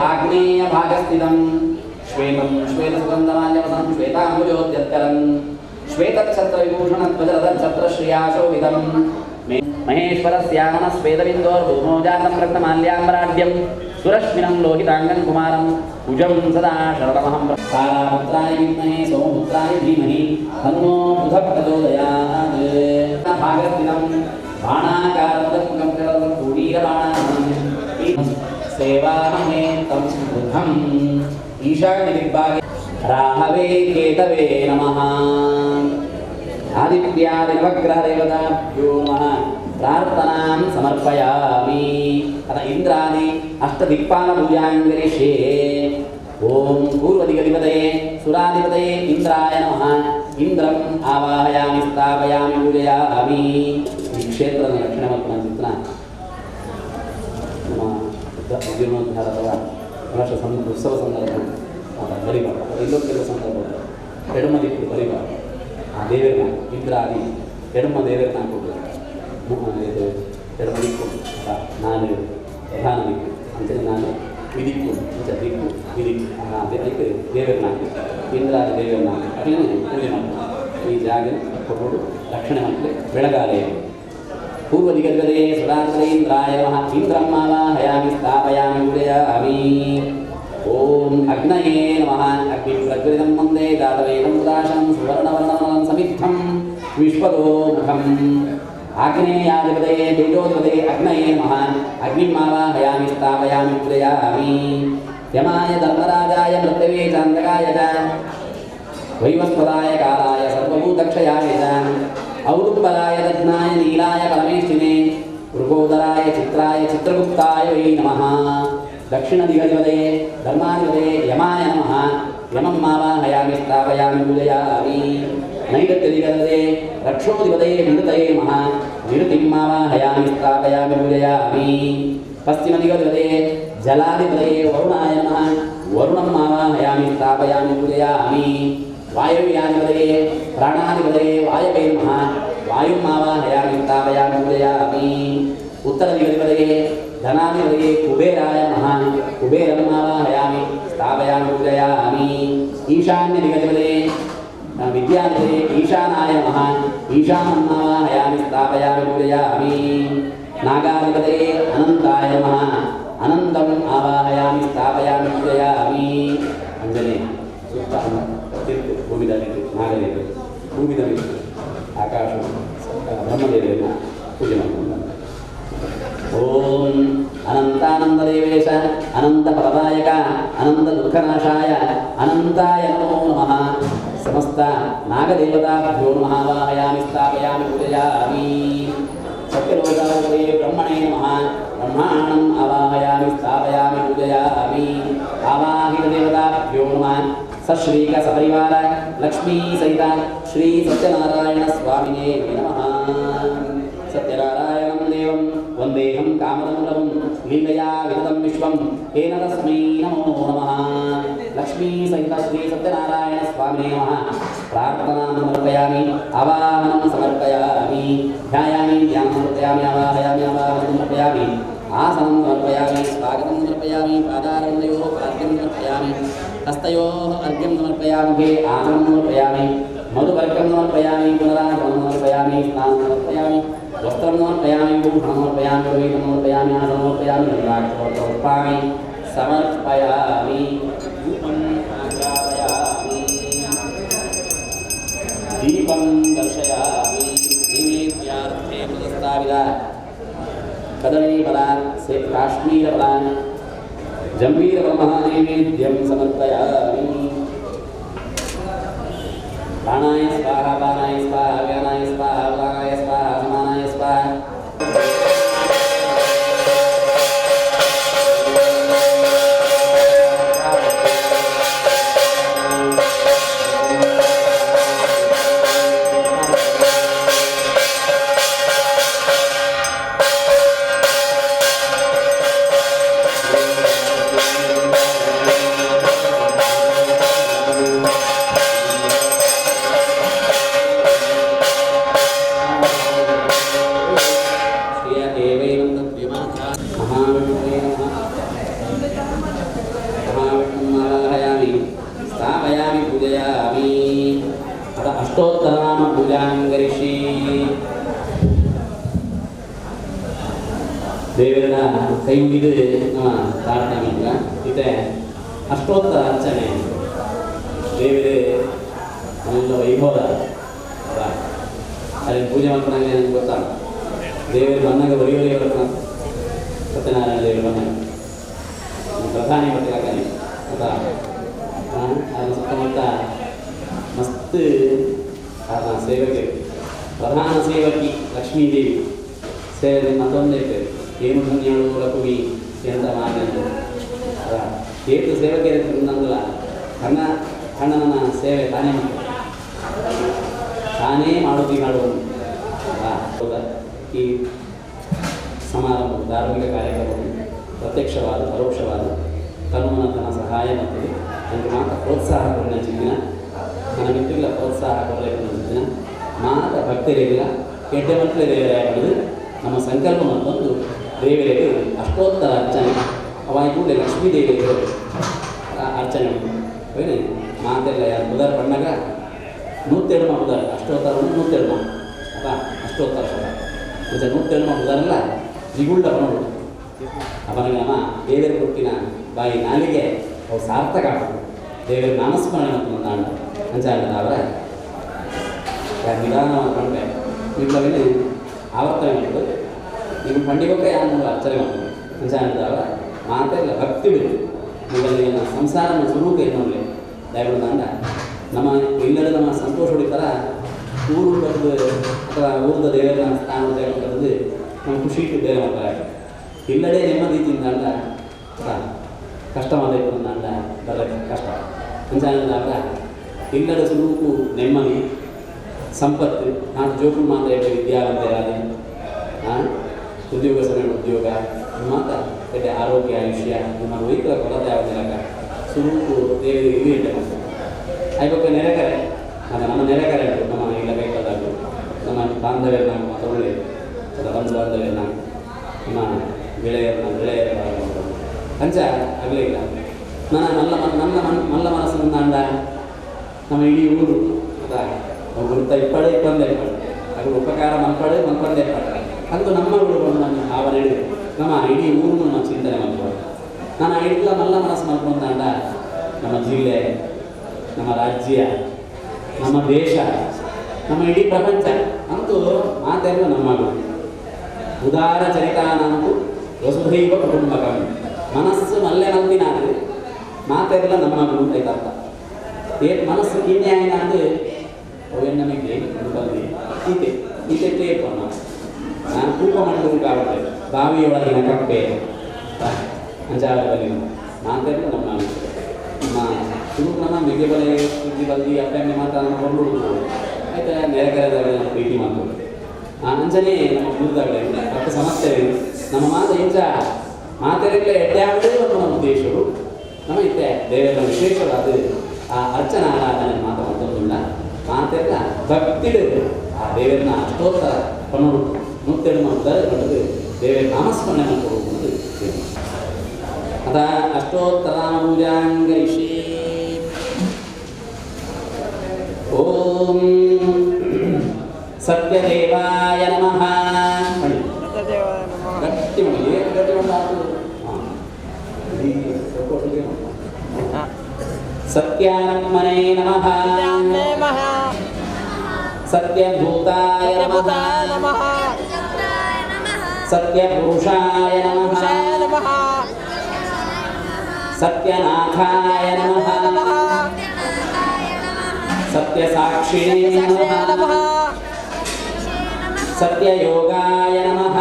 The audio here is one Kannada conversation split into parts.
आग्नेय भागस्थितं श्वेतं श्वेतसुगन्धमाल्यवसं श्वेताम्बुजोद्यत्करं श्वेतक्षत्रविभूषणध्वजरथच्छत्रश्रियाशोभितं महेश्वरस्यामनः श्वेतबिन्दोर्भूमौ जातं रक्तमाल्याम्बराढ्यं सुरश्मिनं लोहिताङ्गं कुमारं कुजं सदा शरणमहं तारापुत्राय विद्महे सोमपुत्राय धीमहि तन्नो बुधः प्रचोदयात् भागस्थितं बाणाकारं सेवामहे तं बुद्धं ईशान्यदिग्भागे राहवे केतवे नमः आदित्यादिनवग्रहदेवताभ्यो नमः प्रार्थनां समर्पयामि अथ इंद्रादि अष्टदिक्पालपूजां करिष्ये ओम पूर्वदिगधिपतये सुराधिपतये इंद्राय नमः इंद्रम् आवाहयामि स्थापयामि पूजयामि ಈ ಕ್ಷೇತ್ರದ ರಕ್ಷಣೆ ಮತ್ತು ಚಿತ್ರ ಜೀರ್ಣೋದ್ಧಾರ ಅಥವಾ ಗಣೇಶ ಉತ್ಸವ ಸಂದರ್ಭ ಬರಿಬಾರ್ದು ಇಲ್ಲೂ ಕೆಲವು ಸಂದರ್ಭ ಎಡಮ ದಿಕ್ಕು ಬರಿಬಾರ್ದು ಆ ದೇವರನ್ನ ಇಂದ್ರಾದಿ ಎಡಮ ದೇವರನ್ನ ಹಾಕೋದು ಇದು ಎಡಮ ದಿಕ್ಕು ನಾನು ಪ್ರಧಾನ ದಿಕ್ಕು ಅಂತೇಳಿ ನಾನು ವಿದಿಕ್ಕು ಅಂತ ದಿಕ್ಕು ವಿದಿಕ್ಕು ಅದಕ್ಕೆ ದೇವರನ್ನ ಹಾಕಿ ಇಂದ್ರಾದಿ ದೇವರನ್ನ ಹಾಕಿ ಪೂಜೆ ಮಾಡ್ತಾರೆ ಈ ಜಾಗ ಕೊಟ್ಟು ರಕ್ಷಣೆ ಮಾಡ್ತಾರೆ ಬೆಳಗಾಲೆ पूर्वदिगद्गदे सुरात्रेन्द्राय नमः इंद्रम् आवाहयामि स्थापयामि पूजयामि ओम अग्नये नमः अग्निं प्रज्वलितं वन्दे दातवेदं उदाशं सुवर्णवर्णमलं समिद्धं विश्वतो मुखम् आग्नेयाधिपतये तेजोधिपतये अग्नये नमः अग्निम् आवाहयामि स्थापयामि पूजयामि यमाय धर्मराजाय मृत्यवे चान्दकाय च वैवस्वताय कालाय सर्वभूतक्षयाय च औदुम्बराय दध्नाय नीलाय परमेष्ठिने मृगोदराय चित्राय चित्रगुप्ताय वै नमः दक्षिणदिगधिपतये धर्माधिपतये यमाय नमः यमम् आवाहयामि स्थापयामि पूजयामि नैऋत्यदिगधिपतये रक्षोधिपतये निरुतये नमः निरुतिम् आवाहयामि स्थापयामि पूजयामि पश्चिमदिगधिपतये जलाधिपतये वरुणाय नमः वरुणम् आवाहयामि स्थापयामि पूजयामि वायुव्याधिपतये प्राणाधिपतये वायवे नमः वायुम् आवाहयामि स्थापयामि पूजयामि उत्तरदिगधिपतये धनाधिपतये कुबेराय नमः कुबेरम् आवाहयामि स्थापयामि पूजयामि ईशान्यदिगधिपतये विद्याधिपतये ईशानाय नमः ईशानम् आवाहयामि स्थापयामि पूजयामि नागाधिपतये अनन्ताय नमः अनन्तम् आवाहयामि स्थापयामि पूजयामि अंजने ಭೂಮಿದಲ್ಲಿ ನಾಗದೇವರು ಭೂಮಿದಲ್ಲಿ ಆಕಾಶ ಬ್ರಹ್ಮದೇವರನ್ನ ಪೂಜೆ ಮಾಡ್ಕೊಂಡು ಓಂ ಅನಂತಾನಂದದೇವೇಶ ಅನಂತ ಫಲದಾಯಕ ಅನಂತ ದುಃಖನಾಶಾಯ ಅನಂತಾಯ ನಮೋ ನಮಃ ಸಮಸ್ತ ನಾಗದೇವತಾಭ್ಯೋ ನಮಃ ಆವಾಹಯಾಮಿ ಸ್ಥಾಪಯಾಮಿ ಪೂಜಯಾಮಿ ಸತ್ಯಲೋಕಾಧಿಪತಯೇ ಬ್ರಹ್ಮಣೇ ನಮಃ ಬ್ರಹ್ಮಾಣಂ ಆವಾಹಯಾಮಿ ಸ್ಥಾಪಯಾಮಿ ಪೂಜಯಾಮಿ ಆವಾಹಿತ ದೇವತಾಭ್ಯೋ ನಮಃ सश्रीक सपरिवार लक्ष्मी सहित श्री सत्यनारायण स्वामिने नमः सत्यनारायणं देवं वन्देहं कामदं लीलया विततं विश्वं तेन तस्मै नमो नमः लक्ष्मी सहित श्री सत्यनारायण स्वामिने नमः प्रार्थनां समर्पयामि आवाहनं समर्पयामि ध्यायामि ध्यानं समर्पयामि आवाहयामि आवाहनं समर्पयामि आसनं समर्पयामि स्वागतं समर्पयामि पादारविन्दयोः पाद्यं समर्पयामि हस्तयोः अर्घ्यं समर्पयामि आसनं समर्पयामि मधुपर्कं समर्पयामि पुनरागमनं समर्पयामि स्नानं समर्पयामि वस्त्रं समर्पयामि भूषणं समर्पयामि प्रवेदं समर्पयामि आसनं समर्पयामि समर्पयामि समर्पयामि धूपं आग्रापयामि दीपं दर्शयामि नैवेद्यार्थे प्रदस्ताविदा कदलीफलान् काश्मीरफलान् जम्बीरब्रह्मनैवेद्यं समर्पयामि प्राणाय स्वाहा पानाय स्वाहा व्यानाय स्वाहा उदानाय स्वाहा समानाय स्वाहा अष्टोत्तरनाम पूजांगरिषि देवरन कई मुगिदु ನಮ್ಮ ಪ್ರಾರ್ಥನೆ ಮಾಡಿಲ್ಲ ಇದೆ ಅಷ್ಟೋತ್ತರ ಅರ್ಚನೆ ದೇವರೇ ಎಲ್ಲ ವೈಭವ ಅಲ್ಲಿ ಪೂಜೆ ಮಾಡ್ಕೊಂಡಾಗ ನನಗೆ ಗೊತ್ತಾ ದೇವರು ಬಂದಾಗ ಬರಿಯೋರಿ ಬರ್ತಾನೆ ಸತ್ಯನಾರಾಯಣ ದೇವರು ಬಂದಾಗ ಪ್ರಧಾನಿ ಬರ್ತಿಲ್ಲ ಗೊತ್ತಾ ಅದು ಸುತ್ತಮುತ್ತ मस्त सेवके प्रधान सेवकी लक्ष्मीदेवी ಸೇವೆ ಮತ್ತೊಂದು ಇರ್ತದೆ ಏನು ಧನ್ಯಗಳು ಲಕುವಿ ಎಂತ ಮಾತಂತ ಏತು ಸೇವಕರಿಗೆ ನಂದಲ್ಲ ಅಣ್ಣನ ಸೇವೆ ತಾನೇ ಮಾಡೋದು ಹೌದಾ ಈ ಸಮಾರಂಭ ಧಾರ್ಮಿಕ ಕಾರ್ಯಕ್ರಮಗಳು ಪ್ರತ್ಯಕ್ಷವಾದ ಪರೋಕ್ಷವಾದ ತನುಮನತನ ಸಹಾಯ ಮತ್ತು ನನಗೆ ಮಾತ್ರ ಪ್ರೋತ್ಸಾಹ ಕೊಡಿನ ಚಿಂತಿನ ನನಗಿಟ್ಟಿಲ್ಲ ಪ್ರೋತ್ಸಾಹ ಕೊಡಲಿಕ್ಕೆ ಚಿಂತಿನ ಮಾತ್ರ ಭಕ್ತರಿಲ್ಲ ಕೆಟ್ಟ ಮಕ್ಕಳ ದೇವರಾಗುವುದು ನಮ್ಮ ಸಂಕಲ್ಪ ಮತ್ತೊಂದು ದೇವರಿಗೆ ಅಷ್ಟೋತ್ತರ ಅರ್ಚನೆ ಅವಾಗಿ ಕೂಡ ಲಕ್ಷ್ಮೀ ದೇವಿಗೆ ಅರ್ಚನೆ ಉಂಟು ಮಾತೆಲ್ಲ ಯಾರು ಉದಾರ ಪಣ್ಣಾಗ 107 ಉದಾರ ಅಷ್ಟೋತ್ತರವನ್ನು 107 ಅಪ್ಪ ಅಷ್ಟೋತ್ತರ ನಿಜ 107 ಉದಾರಲ್ಲ ಜಿಗುಳ್ಳ ಪಣೋಡು ಅವನಿಗೆ ನಮ್ಮ ದೇವರ ಹುಟ್ಟಿನ ಬಾಯಿ ನಾಲಿಗೆ ಅವು ಸಾರ್ಥಕ ಆಗ್ತದೆ ದೇವರ ನಾಮಸ್ಮರಣೆ ಮತ್ತು ನಾಡ ಅಂಚಾಗದ ಅವರ ನಿಧಾನವಾಗಿ ಕಂಡೆ ಇಲ್ಲವೇ ಆವರ್ತನೆ ಮಾಡೋದು ನೀವು ಪಂಡಿಗೆ ಯಾರು ಅರ್ಚನೆ ಮಾಡೋದು ಅಂಚಾಗದ ಅವರ ಮಾತೆಲ್ಲ ಭಕ್ತಿ ಬಿಟ್ಟು ನಿಮಗೆ ಸಂಸಾರ ಸ್ವರೂಪ ಏನೋಲ್ಲ ದಯವಿಟ್ಟು ದಂಡ ನಮ್ಮ ಇಲ್ಲದ ನಮ್ಮ ಸಂತೋಷ ಹೊಡಿತಾರ ಊರು ಬರೆದು ಅಥವಾ ಊರದ ದೇವರ ಸ್ಥಾನ ಬರೆದು ನಮ್ಮ ಖುಷಿ ಇಟ್ಟು ಬೇರೆ ಮಾಡ್ತಾರೆ ಇಲ್ಲದೇ ನೆಮ್ಮದಿಯಿಂದ ಅಂಡ ಕಷ್ಟವಾದ ಅಂಡ ಬರೋಕ್ಕೆ ಕಷ್ಟ ಅಂಚಾಗ ಇಲ್ಲದ ಸ್ವರೂಪು ನೆಮ್ಮದಿ ಸಂಪತ್ತು ನಾನು ಜೋಕು ಮಾತ್ರ ಹೇಳಿ ವಿದ್ಯಾವಂತರಾದ ಉದ್ಯೋಗ ಸಮಯ ಉದ್ಯೋಗ ಮಾತ್ರ ಎಡೆ ಆರೋಗ್ಯ ಆಯುಷ್ಯ ನಮ್ಮ ವೈದ್ಯರ ಕೊರತೆ ಆಗದಿಲ್ಲ ಸ್ವರೂಪು ದೇವರಿಗೆ ಇಲ್ಲಿ ಇಟ್ಟೆ ಆಯ್ಬೇಕು ನೆರೆಕರೆ ಅದು ನಮ್ಮ ನೆರೆಕರೆ ಉಂಟು ನಮ್ಮ ಇಲ್ಲ ಬೇಕಾದಾಗ ನಮ್ಮ ಬಾಂಧವ್ಯ ನಾವು ತೊಗೊಳ್ಳಿ ಬಂಧು ಬಾಂಧವ್ಯ ನಾವು ನಮ್ಮ ಗೆಳೆಯರ ಅಂಚ ಆಗಲೇ ಇಲ್ಲ ನನ್ನ ಮನಸ್ಸನ್ನು ಅಂಡ ನಮ್ಮ ಇಡೀ ಊರು ಅದಾ ಗುರುತ ಇಪ್ಪಡೆ ಇಪ್ಪಂದೆ ಅದು ಉಪಕಾರ ಮಲ್ಪಡೆ ಅದು ನಮ್ಮ ಊರು ನನ್ನ ಭಾವನೆ ಹೇಳಿದೆ ನಮ್ಮ ಇಡೀ ಊರನ್ನು ನಾವು ಚಿಂತನೆ ಮಾಡ್ಬೋದು ನಾನು ಎಲ್ಲ ಮಲ್ಲ ಮನಸ್ಸು ಮಾಡ್ಕೊಂಡಂಡ ನಮ್ಮ ಜಿಲ್ಲೆ ನಮ್ಮ ರಾಜ್ಯ ನಮ್ಮ ದೇಶ ನಮ್ಮ ಇಡೀ ಪ್ರಪಂಚ ಅಂತೂ ಮಾತೆಲ್ಲ ನಮ್ಮ ಉದಾರ ಚರಿತಾನಂತೂ ವಸುಧೈವ ಕುಟುಂಬಕಂ ಮನಸ್ಸು ಮಲ್ಲೆ ನಂದಿನಾದ್ರೆ ಮಾತೆಲ್ಲ ನಮ್ಮ ಮಗಳು ಐತರ್ಥ ಮನಸ್ಸು ಕಿನ್ನೆ ಆಯ್ನ ಅಂದ್ರೆ ಅವೆನ್ನ ನಮಗೆ ಬಂದು ಈತೆ ಟೇಪನ್ನು ನಾನು ಕೂಪ ಮಾಡಿದ್ರು ಕಾವಟ್ಟೆ ಬಾವಿಯೊಳಗಿನ ಕಪ್ಪೆ ಅಂಜಾವದಲ್ಲಿ ಮಾತೆಲ್ಲ ನಮ್ಮ ನಮ್ಮ ಮಿಗೆ ಬಲೆ ಸುದ್ದಿ ಬಲ್ದಿ ಅಪ್ಪೆಮ್ಮೆ ಮಾತ್ರ ನಮ್ಮ ಕೊಂಡುಡು ಆಯ್ತಾ ನೆರೆಕರೆದಾಗ ನಮ್ಮ ಪ್ರೀತಿ ಮಾಡ್ಬೋದು ಅಂಜನೇ ನಮ್ಮ ಗುರುದಾಗಲೇ ಮತ್ತು ಸಮಸ್ಯೆ ನಮ್ಮ ಮಾತು ಇಂಚ ಮಾತೆಲ್ಲ ಎಡ್ಡೆ ಒಂದು ನಮ್ಮ ಉದ್ದೇಶರು ನಮ್ಮ ಇತ್ತೆ ದೇವರ ವಿಶೇಷವಾದ ಆ ಅರ್ಚನಾ ಆರಾಧನೆ ಮಾತ್ರ ಮತ್ತೊಂದಿಲ್ಲ ಮಾತೆಲ್ಲ ಭಕ್ತಿಡು ಆ ದೇವರನ್ನ ಅಷ್ಟೋತ್ತರ ಪನ್ನೋಡು 107 ಮಾಡ್ತಾರೆ ನೋಡಿದ್ರೆ ದೇವರ ನಾಮಸ್ಮರಣೆ ಮಾಡ್ಕೊಡುವುದು ಅದ ಅಷ್ಟೋತ್ತರ ಪೂಜಾಂಗೈಷಿ ಓಂ ಸತ್ಯದೇವಾಯ ನಮಃ ಗಟ್ಟಿ ಮಾಡಿ ಸತ್ಯಾನಮ್ಮನೇ ನಮಃ ಸತ್ಯಭೂತಾಯ ನಮಃ ಸತ್ಯಪುರುಷಾಯ ನಮಃ ಸತ್ಯನಾಥಾಯ ನಮಃ सत्यसाक्षिणे नमः सत्ययोगाय नमः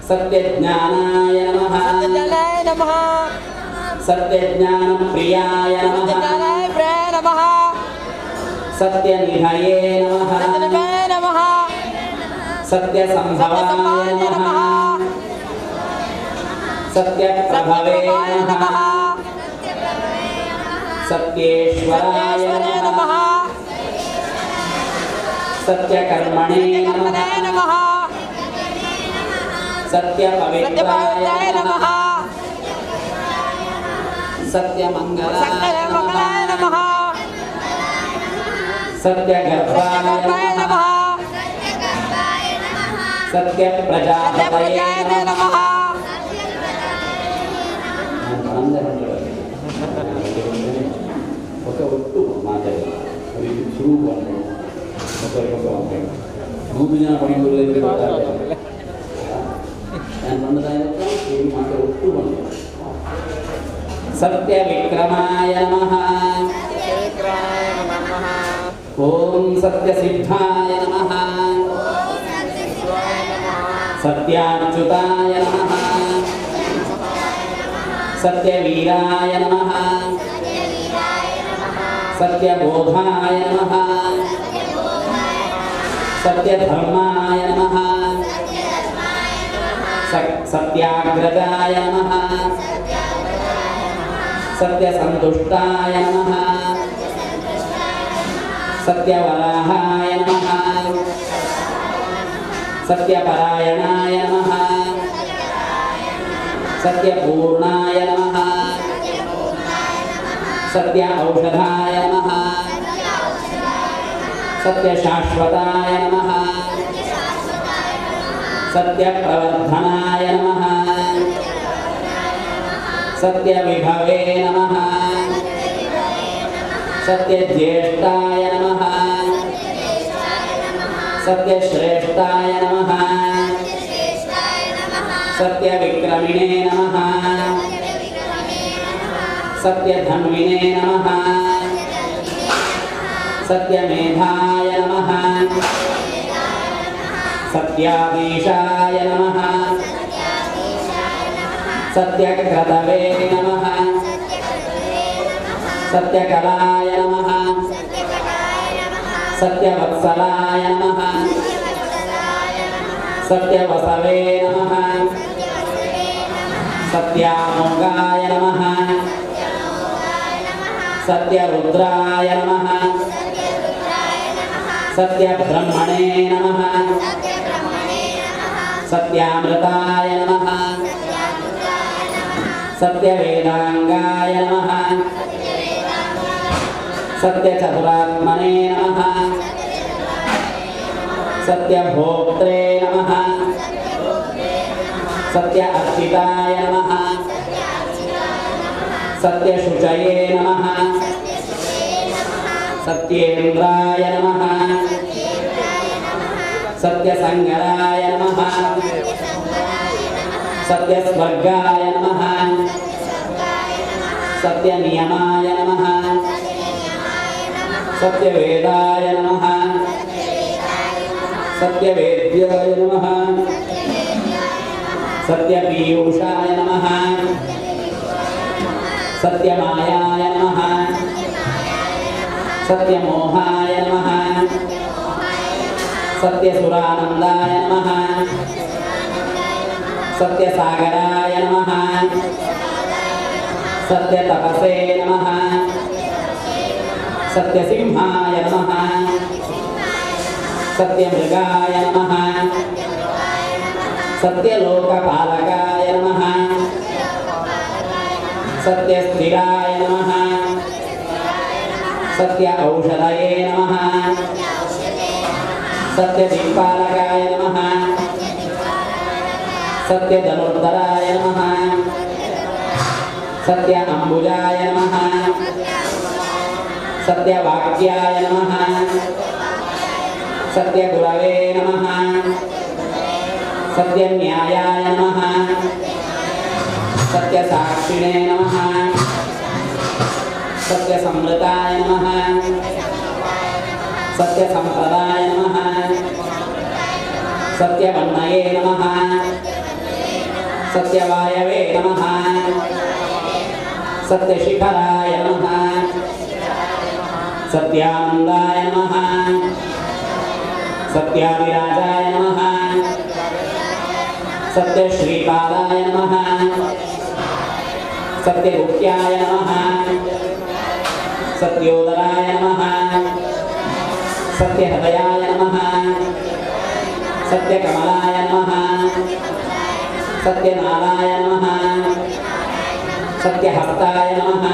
सत्यज्ञानाय नमः सत्यज्ञानप्रियाय नमः सत्यनिधये नमः सत्यसंभवाय नमः सत्यप्रभवे नमः सत्येश्वराय नमः सत्यकर्मणे नमः सत्यपवित्राय नमः सत्यमंगलाय नमः सत्यगर्भाय नमः सत्यप्रजापतये नमः ఒక ఒట్టు మాట్లాడాలి అది సులువు అంటారు ఒకరికొక ఉంటాయి భూమిజన పడింపులు ఏమి మాట ఒట్టు అంటారు సత్య విక్రమాయ నమః ఓం సత్య సిద్ధాయ నమః సత్యాచ్యుతాయ నమః सत्यवीराय नमः सत्यबोधाय नमः सत्यधर्माय नमः सत्याग्रजाय नमः सत्यसंतुष्टाय नमः सत्यवराहाय नमः सत्यपरायणाय नमः सत्यपूर्णाय नमः सत्य औषधाय नमः सत्यशाश्वताय नमः सत्यप्रवर्धनाय नमः सत्यविभवे नमः सत्यज्येष्ठाय नमः सत्यश्रेष्ठाय नमः सत्यविक्रमिणे नमः सत्यधन्विने नमः सत्यमेधाय नमः सत्याधीशाय नमः सत्यक्रतवे नमः सत्यकलाय नमः सत्यवत्सलाय नमः सत्यवसवे नमः सत्यामोगाय नमः सत्यरुद्राय नमः सत्यब्रह्मणे नमः सत्यामृताय नमः सत्यवेदांगाय नमः सत्यचतुरात्मने नमः सत्यभोक्त्रे नमः सत्य अर्चिताय नमः सत्यशुचये नमः सत्येन्द्राय नमः सत्यसंगराय नमः सत्यस्वर्गाय नमः सत्यनियमाय नमः सत्यवेदाय नमः सत्यवेद्याय नमः सत्यपीयूषाय नमः सत्यमायाय नमः सत्यमोहाय नमः सत्यसुरानंदाय नमः सत्यसागराय नमः सत्यतपसे नमः सत्यसिंहाय नमः सत्यमृगाय नमः सत्यलोकपालकाय नमः सत्यस्थिराय नमः सत्य औषधये नमः सत्यदिक्पालकाय नमः सत्यधनुर्धराय नमः सत्य अंबुजाय नमः सत्यवाक्याय नमः सत्यगुरवे नमः सत्यन्यायाय नमः सत्यसाक्षिणे नमः सत्यसमृताय नमः सत्यसंप्रदाय नमः सत्यवन्नये नमः सत्यवायवे नमः सत्यशिखराय नमः सत्यानन्दाय नमः सत्याभिराजाय नमः सत्यश्रीपादाय नमः सत्यगुप्त्याय नमः सत्योदराय नमः सत्यहृदयाय नमः सत्यकमलाय नमः सत्यनाराय नमः सत्यहस्ताय नमः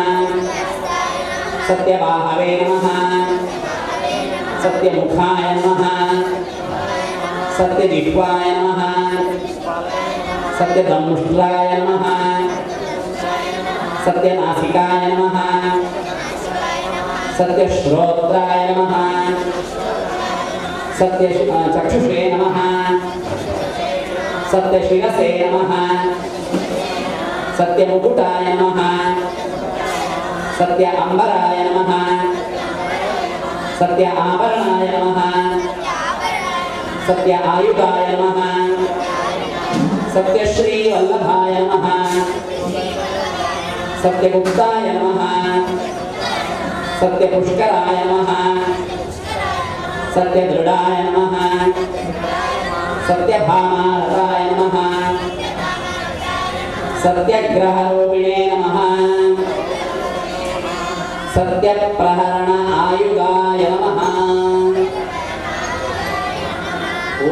सत्यबाहवे नमः सत्यमुखाय नमः सत्यजिह्वाय नमः सत्यदंष्ट्राय नमः सत्यनासिकाय नमः सत्यश्रोत्राय नमः सत्यचक्षुषे नमः सत्यशिरसे नमः सत्यमुकुटाय नमः सत्य अंबराय नमः सत्य आभरणाय नमः सत्य आयुधाय नमः सत्य श्री वल्लभाय नमः सत्य गुप्ताय नमः सत्य पुष्कराय नमः सत्य दृढ़ाय नमः सत्य भामारताय नमः सत्यग्रहरूपिणे नमः सत्यप्रहरण आयुधाय नमः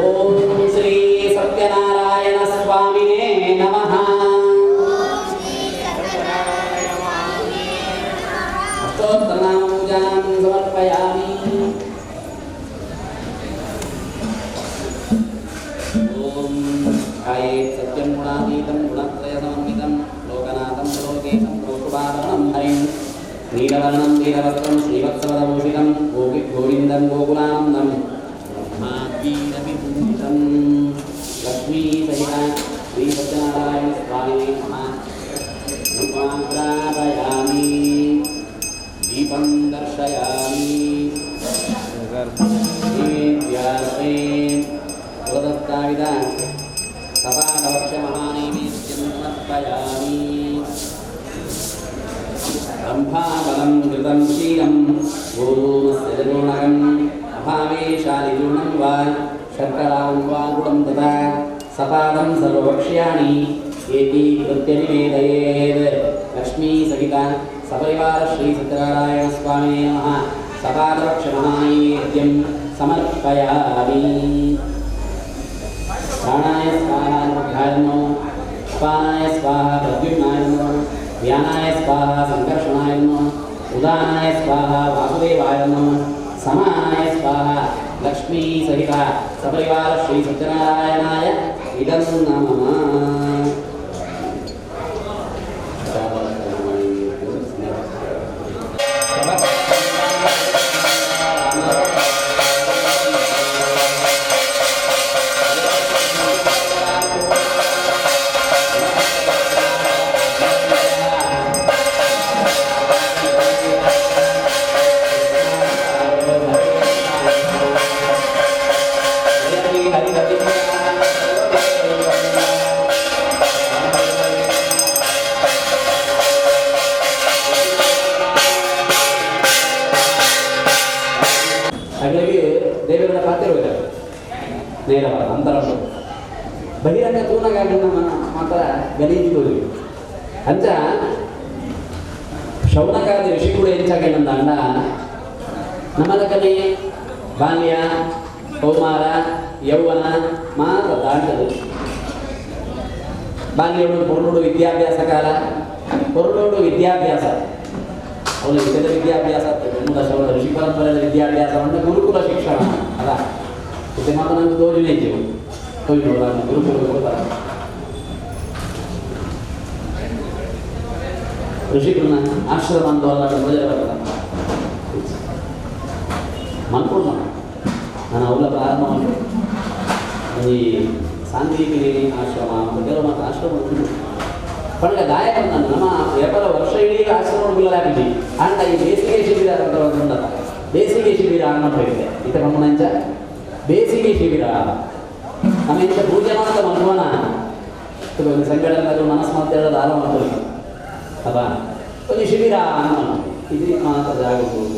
ओम श्री सत्यनारायण स्वामिने नमः अष्टोत्तरनामपूजां समर्पयामि ओम कायेत् सत्यं गुणातीतं गुणत्रयसमन्वितं लोकनाथं लोकेशं लोकपालनं हरिं नीलवर्णं नीलवस्त्रं श्रीवत्सवदभूषितं गोविन्दं गोकुलानन्दं ब्रह्माद्वीरविपूजितं लक्ष्मीसहिता श्रीसत्यनारायण स्वामिने नमः धूपाग्रापयामि दीपं दर्शयामि व्यासे पुरदत्ताविदा सपादवक्षमहानैवेद्यं समर्पयामि ब्रह्माबलं कृतं शीलं गोमस्य जगोणकम् अभावे शालिजूर्णं वा शर्करां वा गुडं तथा सपादं सर्वभक्ष्याणि एकीकृत्य निवेदयेत् लक्ष्मीसहिता सपरिवार श्री सत्यनारायण स्वामिने नमः सपादवक्षमहानैवेद्यं समर्पयामि प्राणाय स्वाहा नमः अपानाय स्वाहा प्रद्युम्नाय नमः व्यानाय स्वाहा संकर्षणाय नमः उदानाय स्वाहा वासुदेवाय नमः समानाय स्वाहा लक्ष्मी सहिता सपरिवार श्री सत्यनारायणाय इदं नमः ದೇವರ ಪಾತ್ರ ನೇರವ ಅಂತರಂದು ಬಹಿರಂಗ ತೂನಗಾಗನ್ನ ಮಾತ್ರ ಗಲೀಜಿಗೋದು ಅಂಚ ಶೌನಕಾದ ಋಷಿ ಕೂಡ ಹೆಚ್ಚಾಗೇನಂದ ಅಂಡ ನಮ್ಮದಕ್ಕನೆ ಬಾಲ್ಯ ಕೌಮಾರ ಯೌವನ ಮಾತ್ರ ದಾಟದು ಬಾಲ್ಯಗಳು ಪೊರ್ಲೋಡು ವಿದ್ಯಾಭ್ಯಾಸ ಕಾಲ ಪೊರ್ಲೋಡು ವಿದ್ಯಾಭ್ಯಾಸ ಅವನು ವಿಷಯದ ವಿದ್ಯಾಭ್ಯಾಸ ಮೂಲ ಋಷಿ ಪರಂಪರೆಯ ವಿದ್ಯಾಭ್ಯಾಸವನ್ನು ಗುರುಕುಲ ಶಿಕ್ಷಣ ಅದ ಇದು ಮಾತ್ರ ನಮ್ಗೆ ತೋರಿನೇ ಇದ್ದೀವಿ ತೋರಿಸೋಲ್ಲ ಗುರುಕುಲ ಕೊಡ್ತಾರೆ ಋಷಿಗಳನ್ನ ಆಶ್ರಮ ಅಂತ ಅಲ್ಲ ಮೊದಲೇ ಬರ್ತದೆ ಮನ್ಕೊಂಡು ನಾನು ಅವಳ ಪ್ರಾರಂಭ ಮಾಡಿ ಈ ಸಾಂದೀಪಿನಿ ಆಶ್ರಮ ಕೆಲವು ಮಾತ್ರ ಆಶ್ರಮ ಪಂಡ ದಾಯ ಬಂದನು ನಮ್ಮ ವ್ಯಾಪಾರ ವರ್ಷ ಇಡೀ ಆಶ್ರಮಗಳಿಲ್ಲ ಅಂಡ ಈ ಬೇಸಿಗೆ ಶಿಬಿರ ಅಂತ ಒಂದುಂಡ ಬೇಸಿಗೆ ಶಿಬಿರ ಅನ್ನೋದು ಹೇಳಿದೆ ಇತ ಗಮನಿಂಚ ಬೇಸಿಗೆ ಶಿಬಿರ ನಮ್ಮ ಇಂಥ ಪೂಜೆ ಮಾತ್ರ ಮನ್ವನ ಒಂದು ಸಂಘಟನೆ ಮನಸ್ಸು ಮಾತಾಡೋದು ಆರಾಮ ಮಾಡ್ಕೊಳ್ಳಿ ಅಲ್ವಾ ಒಂದು ಶಿಬಿರ ಅನ್ನೋ ಇದು ಮಾತ್ರ ಜಾಗಗಳು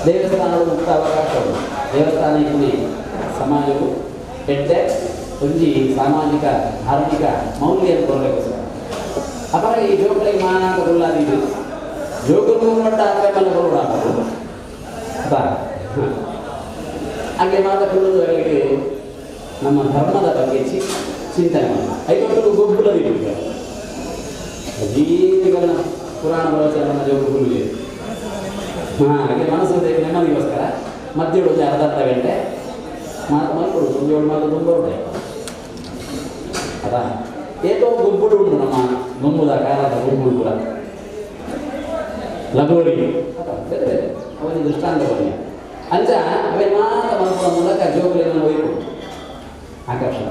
ದೇವಸ್ಥಾನಗಳು ಮುಕ್ತ ಅವಕಾಶಗಳು ದೇವಸ್ಥಾನ ಇಬ್ಬನಿ ಸಮಾಜವು ಹೆಡ್ಡೆ ಒಂಜಿ ಸಾಮಾಜಿಕ ಧಾರ್ಮಿಕ ಮೌಲ್ಯ ಕೊಡಬೇಕೋಸ್ಕರ ಅಪರ ಈ ಜೋಗಳಿಗೆ ಮಾನಾಂಕ ಕೊಲ್ಲಾದಿದ್ದು ಜೋಗರು ಮಟ್ಟ ಆಮೇಲೆ ಕೊಡೋದು ಅಪ್ಪ ಹಾಗೆ ಮಾತುಕೊಳ್ಳುವುದರಲ್ಲಿ ನಮ್ಮ ಧರ್ಮದ ಬಗ್ಗೆ ಚಿಂತನೆ ಮಾಡಿ ಐದು ಗೊಬ್ಬರದಿತ್ತು ಜೀವಿಗಳ ಪುರಾಣ ಪ್ರವಚನ ಜೋಗುಗಳು ಹಾಗೆ ಮನಸ್ಸು ನೆಮ್ಮದಿಗೋಸ್ಕರ ಮಧ್ಯ ಒಂದು ಅರ್ಧ ಗಂಟೆ ಮಾತು ಮಾಡ್ಕೊಡುದು ಒಂದು 7 ಮಾತು ತುಂಬ ಉಂಟೆ ಅದಾ ಏಕೋ ಗುಂಪುಡು ಉಂಟು ನಮ್ಮ ಗುಂಬುದ ಕಾಲದ ಗುಂಪುಡು ಕೂಡ ಲಗೋರಿ ಬೇರೆ ಬೇರೆ ಅವನಿಗೆ ದೃಷ್ಟಾಂತ ಬನ್ನಿ ಅಂಚ ಅವೇ ಮಾತ ಮನಸ್ಸುವ ಮೂಲಕ ಜೋಗುಲಿಯನ್ನು ಒಯ್ಕೊಡು ಆಕರ್ಷಣ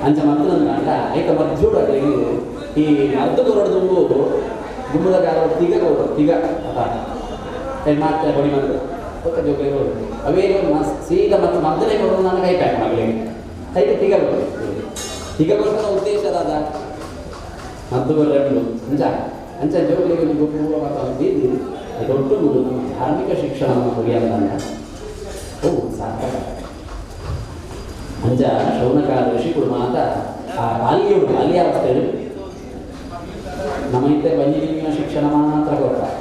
ಅಂಚ ಮದ್ದು ಅಂದ ಐಕ ಮದ್ದೂಡ ಈ ಅರ್ಧ ಕೊರಡು ತುಂಬು ಗುಂಬುದ ಕಾಲ ತಿಗ ಅದ ಮಾಡ್ತಾರೆ ಬಡಿ ಬಂದು ಒಕ್ಕ ಜೋಗುಲಿ ಅವೇ ಸೀದ ಮತ್ತು ಮದ್ದಲೇ ಕೊಡೋದು ನಾನು ಕೈ ಪ್ಯಾಕ್ ಮಗಳಿಗೆ ಕೈಗೆ ತಿಗ ಕೊಡ್ತಾನ ಉದ್ದೇಶ ಅದ ಮದ್ದು ಬರಲು ಅಂಚ ಜೋಗುಲಿಗೆ ಒಂದು ಗುಂಪು ಮಾತಾಡ್ತಿದ್ದು ದೊಡ್ಡ ನಮ್ಮ ಧಾರ್ಮಿಕ ಶಿಕ್ಷಣವನ್ನು ಕೊರಿಯಲ್ಲ ಓ ಸಾಕ ಅಂಚ ಶೌನಕಾಲ ಋಷಿಗಳು ಮಾತ ಆ ಬಾಲ್ಯಾವಸ್ಥೆಯಲ್ಲಿ ನಮ್ಮ ಇದ್ದ ಬಂಜಿನ ಶಿಕ್ಷಣ ಮಾತ್ರ ಕೊಡ್ತಾರೆ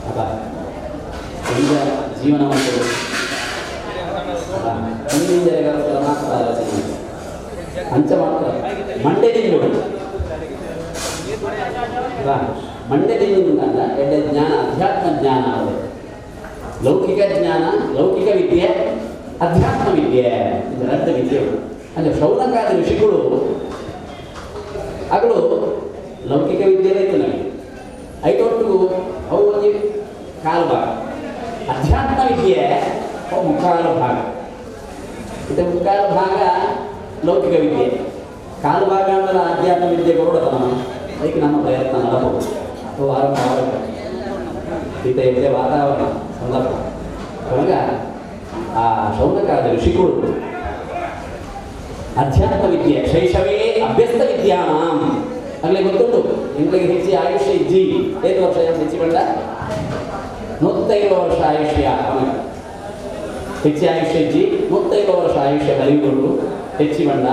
ಅದ ಈಗ ಜೀವನ ಮಾಡ್ತೇವೆ ಮುಂದಿನ ಮಾತ್ರ ಆಲೋಚನೆ ಅಂಚ ಮಾತ್ರ ಮಂಡ್ಯದಿಂದ ಮಂಡ್ಯದಿಂದ ಎಡ್ಡೆ ಜ್ಞಾನ ಅಧ್ಯಾತ್ಮ ಜ್ಞಾನ ಅದು ಲೌಕಿಕ ಜ್ಞಾನ ಲೌಕಿಕ ವಿದ್ಯೆ ಅಧ್ಯಾತ್ಮ ವಿದ್ಯೆ ಇದು ರದ್ದ ವಿದ್ಯೆಗಳು ಅಂದರೆ ಶೌನಕಾದ ಋಷಿಗಳು ಅಗಳು ಲೌಕಿಕ ವಿದ್ಯೆ ಇತ್ತು ನಮಗೆ ಐದೊಟ್ಟಿಗೂ ಅವು ಒಂದು ಕಾಲು ಭಾಗ ಅಧ್ಯಾತ್ಮ ವಿದ್ಯೆ ಅವು ಮುಕ್ಕಾಲು ಭಾಗ ಇದು ಮುಕ್ಕಾಲು ಭಾಗ ಲೌಕಿಕ ವಿದ್ಯೆ ಕಾಲು ಭಾಗ ಅಂದ್ರೆ ಆಧ್ಯಾತ್ಮ ವಿದ್ಯೆ ಕೊಡೋದು ನಾವು ಅದಕ್ಕೆ ನಮ್ಮ ಪ್ರಯತ್ನ ನಡಬಹುದು ಅಥವಾ ಆರಂಭ ಆಗಬೇಕು ಇದೆ ವಾತಾವರಣ ಸಂದರ್ಭ ಅವಾಗ ಆ ಶೌನಕಾದ ಋಷಿಗಳು ಅಧ್ಯಾತ್ಮ ವಿದ್ಯೆ ಶೈಶವೇ ಅಭ್ಯಸ್ತ ವಿದ್ಯಾನಾಂ ಅಲ್ಲಿ ಗೊತ್ತುಂಟು ನಿಮಗೆ ಹೆಚ್ಚಿ ಆಯುಷ್ಯ ಇಜ್ಜಿ 5 ವರ್ಷ ಹೆಚ್ಚಿಕೊಂಡ 105 ವರ್ಷ ಆಯುಷ್ಯ ಅವನಿಗೆ ಹೆಚ್ಚಿ ಆಯುಷ್ಯ ಇಜ್ಜಿ 105 ವರ್ಷ ಆಯುಷ್ಯ ಕಲಿಯುವುದು ಹೆಚ್ಚಿ ಬಂದ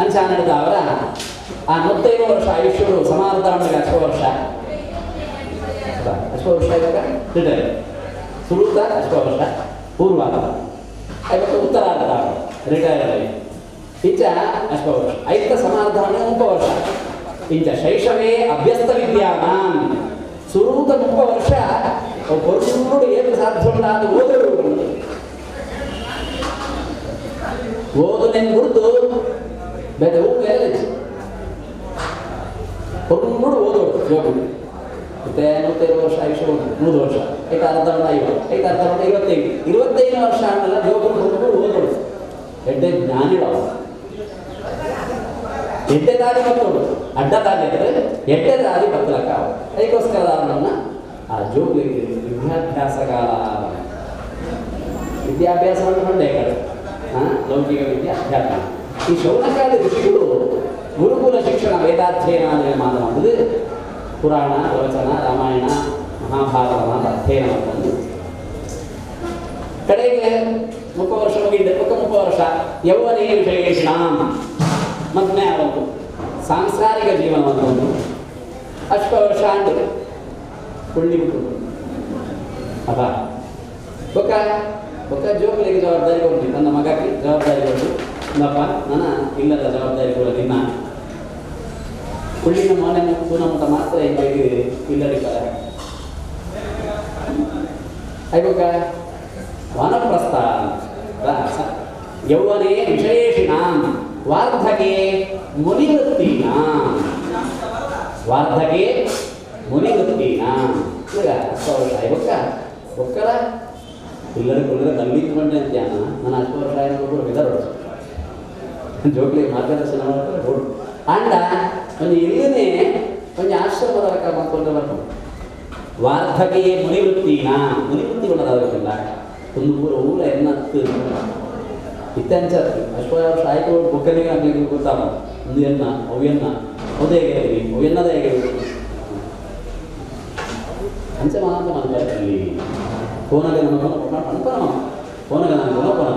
ಅಂಚ ನಡೆದ ಅವರ ಆ 105 ವರ್ಷ ಆಯುಷ್ಯರು ಸಮಾಧಾನಕ್ಕೆ ಅಷ್ಟು ವರ್ಷ ಇವಾಗ ರಿಟೈರ್ ಸುರುತ ಅಷ್ಟು ವರ್ಷ ಪೂರ್ವ ಐವತ್ತು ಉತ್ತರಾರ್ಧ ರಿಟೈರ್ ಆಗಿ ಇಂಚ ಅಷ್ಟು ವರ್ಷ ಐತ ಸಮಾಧಾನ 30 ವರ್ಷ ಇಂಚ ಶೈಶವೇ ಅಭ್ಯಸ್ತ ವಿದ್ಯಾನಾಂ ಸುರೂತ 30 ವರ್ಷ ಹೊರಗಡೆ ಏನು ಸಾಧ್ಯ ಉಂಟ ಅದು ಓದನೆಂದು ಗುರುತು ಬೇರೆ ಎಲ್ಲ ಹೊರಗಡೆ ಓದೋದು ಜೋಗುದು ಮತ್ತೆ 105 ವರ್ಷ ಆಯುಷ್ಯ 3 ವರ್ಷ ಐದು ಅರ್ಧ 25 ವರ್ಷ ಆಮೇಲೆ ಜೋಗುರು ಹೊರಗಡೆ ಓದೋದು ಎಡ್ಡೆ ಜ್ಞಾನಿಗಳು ಎಡ್ಡೆ ದಾರಿ ಬರ್ತೋಡು ಅಡ್ಡ ದಾರಿ ಅಂದರೆ ಎಡ್ಡೆ ದಾರಿ ಬರ್ತಲಕ್ಕ ಅದಕ್ಕೋಸ್ಕರ ನನ್ನ ಆ ಜೋಗುಲಿಗೆ ವಿದ್ಯಾಭ್ಯಾಸ ಕಾಲ ವಿದ್ಯಾಭ್ಯಾಸವನ್ನು ಕಂಡೇ ಲೌಕಿಕ ವಿದ್ಯಾಭ್ಯಾಸ ಈ ಶೌನಕಾದ ಋಷಿಗಳು ಗುರುಕುಲ ಶಿಕ್ಷಣ ವೇದಾಧ್ಯಯನ ಅಂದರೆ ಮಾತನಾಡುವುದು ಪುರಾಣ ಪ್ರವಚನ ರಾಮಾಯಣ ಮಹಾಭಾರತ ಮಾತ ಅಧ್ಯಯನ ಮಾಡ್ಕೊಂಡು ಕಡೆಗೆ 30 ವರ್ಷ ಮುಗಿದ 30 ವರ್ಷ ಯೌವನೇ ವಿಷಯೇಷಣ ಮತ್ತೆ ಅವತ್ತು ಸಾಂಸಾರಿಕ ಜೀವನವನ್ನು ಅಷ್ಟು ವರ್ಷ ಅಂಡು ಕೊಳ್ಳಿ ಬಿಟ್ಟು ಅದ ಬೊಕ್ಕ ಜೋಗುಲಿಗೆ ಜವಾಬ್ದಾರಿ ಕೊಡ್ತೀನಿ ನನ್ನ ಮಗಕ್ಕೆ ಜವಾಬ್ದಾರಿ ಕೊಟ್ಟು ನಪ್ಪ ನನ್ನ ಇಲ್ಲದ ಜವಾಬ್ದಾರಿ ಕೂಡ ನಿನ್ನ ಕುಳ್ಳಿನ ಮನೆ ಸುನಮುಟ ಮಾತ್ರ ಇಲ್ಲದಿಲ್ಲ ಐಬೊಕ್ಕ ವಾನಪ್ರಸ್ಥ ಯೌವನೇ ವಿಶೇಷಿಣಾಂ ವಾರ್ಧಕೆ ಮುನಿವೃತ್ತೀನಾಂ ಈಗ 10 ವರ್ಷ ಐಬೊಕ್ಕ ಒಕ್ಕಲ ಇಲ್ಲದ ಕೊಲ್ಲದ ತಲ್ಲಿತ್ಕೊಂಡೆ ಅಂತ ನಾನು 10 ವರ್ಷ ಆಯ್ತು ಕೂಡ ವಿಧರು ಜೋಕ್ಲಿಗೆ ಮಾರ್ಗದರ್ಶನ ಮಾಡ್ತಾರೆ ಬೋರ್ಡು ಅಂಡ ಒಂದು ಇಲ್ಲೇ ಒಂದು ಆಶ್ರಮದ ರಕ ಮಾಡ್ಕೊಂಡು ಬರ್ಕೊಂಡು ವಾರ್ಧಕೆ ಮುನಿವೃತ್ತಿನ ಮುನಿವೃತ್ತಿ ಕೊಡೋದಾಗಲ್ಲ ಒಂದು ಊರ ಎನ್ನತ್ತು ಇತ್ತಂಚತ್ತು ಅಷ್ಟು ವರ್ಷ ಆಯ್ತು ಬುಕ್ಕನಿಗೆ ಆಗಲಿಕ್ಕೆ ಗೊತ್ತಾಗ ಒಂದು ಎನ್ನ ಅವೆನ್ನ ಅದೇ ಹೇಗಿರಿ ಅವೆನ್ನದೇ ಹೇಗಿರಿ ಅಂಚ ಮಾತ್ರ ಮಾಡ್ತಾರೆ ಫೋನಾಗ ಅನ್ಪನ ಫೋನಾಗ ನಾನು ಗುಣಪನ